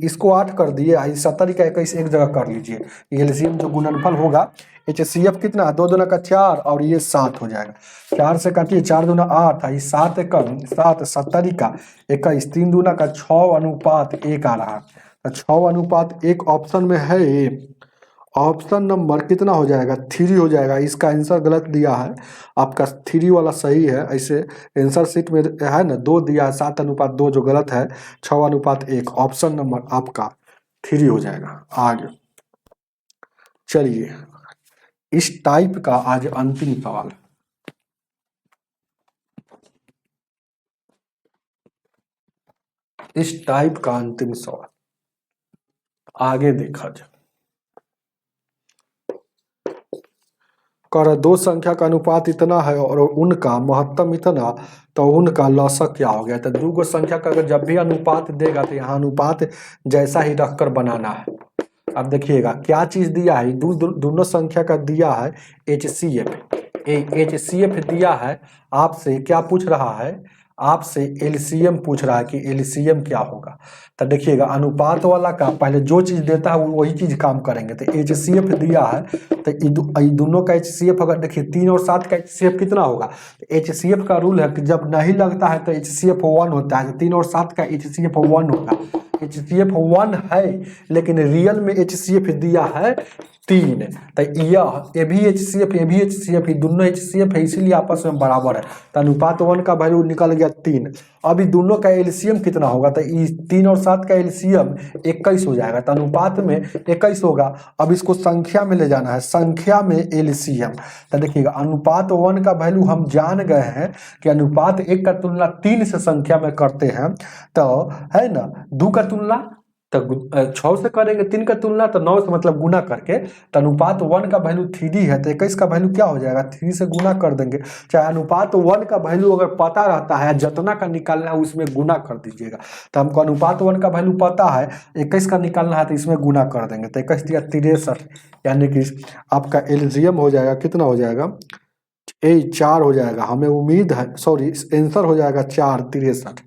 इसको 8 कर दिए, 70 का 21 एक जगह कर लीजिए, एलसीएम जो गुणनफल होगा एचसीएफ कितना, 2 दूना का 4 और ये 7 हो जाएगा, 4 से काटिए, 4 दूना 8, 7 एकम 7, 70 का 21, 3 दूना का 6:1 आ रहा, तो 6:1 ऑप्शन में है, ऑप्शन नंबर कितना हो जाएगा, 3 हो जाएगा। इसका आंसर गलत दिया है, आपका 3 वाला सही है। ऐसे आंसर शीट में है ना 2 दिया है, 7:2 जो गलत है, 6:1, ऑप्शन नंबर आपका 3 हो जाएगा। आगे चलिए, इस टाइप का आज अंतिम सवाल, इस टाइप का अंतिम सवाल आगे देखा जाए। कर 2 संख्या का अनुपात इतना है और उनका महत्तम इतना, तो उनका लसक क्या हो गया। तो 2 संख्या का अगर जब भी अनुपात देगा तो यहाँ अनुपात जैसा ही रखकर बनाना है। अब देखिएगा क्या चीज दिया है, दोनों संख्या का दिया है एचसीएफ, एचसीएफ दिया है, आपसे क्या पूछ रहा है, आपसे एलसीएम पूछ रहा है कि एलसीएम क्या होगा। तो देखिएगा अनुपात वाला का पहले जो चीज देता है वही चीज काम करेंगे। तो एचसीएफ दिया है तो दोनों का एचसीएफ अगर देखिए 3 और 7 का एचसीएफ कितना होगा, तो एचसीएफ का रूल है कि जब नहीं लगता है तो एचसीएफ 1 होता है, तो 3 और 7 का एचसीएफ 1 होगा। एचसीएफ 1 है लेकिन रियल में एचसीएफ दिया है 3, तो ये भी एचसीएफ, ये भी एचसीएफ, दोनों एचसीएफ है, इसीलिए आपस में बराबर है। तो अनुपात 1 का वैल्यू निकल गया 3। अभी दोनों का एलसीएम कितना होगा, तो 3 और 7 का एलसीएम 21 हो जाएगा, तो अनुपात में 21 होगा। अब इसको संख्या में ले जाना है, संख्या में एलसीएम। तो देखिएगा अनुपात 1 का वैल्यू हम जान गए हैं कि अनुपात 1 का तुलना 3 से संख्या में करते हैं, तो है ना 2 का तुलना तो 6 से करेंगे, 3 का तुलना तो 9 से मतलब गुना करके, तो अनुपात 1 का वैल्यू 3 है, तो 21 का वैल्यू क्या हो जाएगा, 3 से गुना कर देंगे। चाहे अनुपात 1 का वैल्यू अगर पता रहता है, जितना का निकालना है उसमें गुना कर दीजिएगा। तो हमको अनुपात 1 का वैल्यू पता है, 21 का निकालना है तो इसमें गुना कर देंगे, तो 21 दिया 63, यानी कि आपका एलसीएम हो जाएगा कितना हो जाएगा, 4 हो जाएगा। हमें उम्मीद है, सॉरी आंसर हो जाएगा 4 63।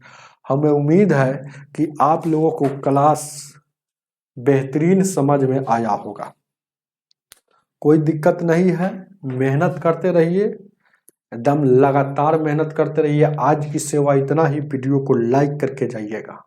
हमें उम्मीद है कि आप लोगों को क्लास बेहतरीन समझ में आया होगा। कोई दिक्कत नहीं है, मेहनत करते रहिए, एकदम लगातार मेहनत करते रहिए। आज की सेवा इतना ही, वीडियो को लाइक करके जाइएगा।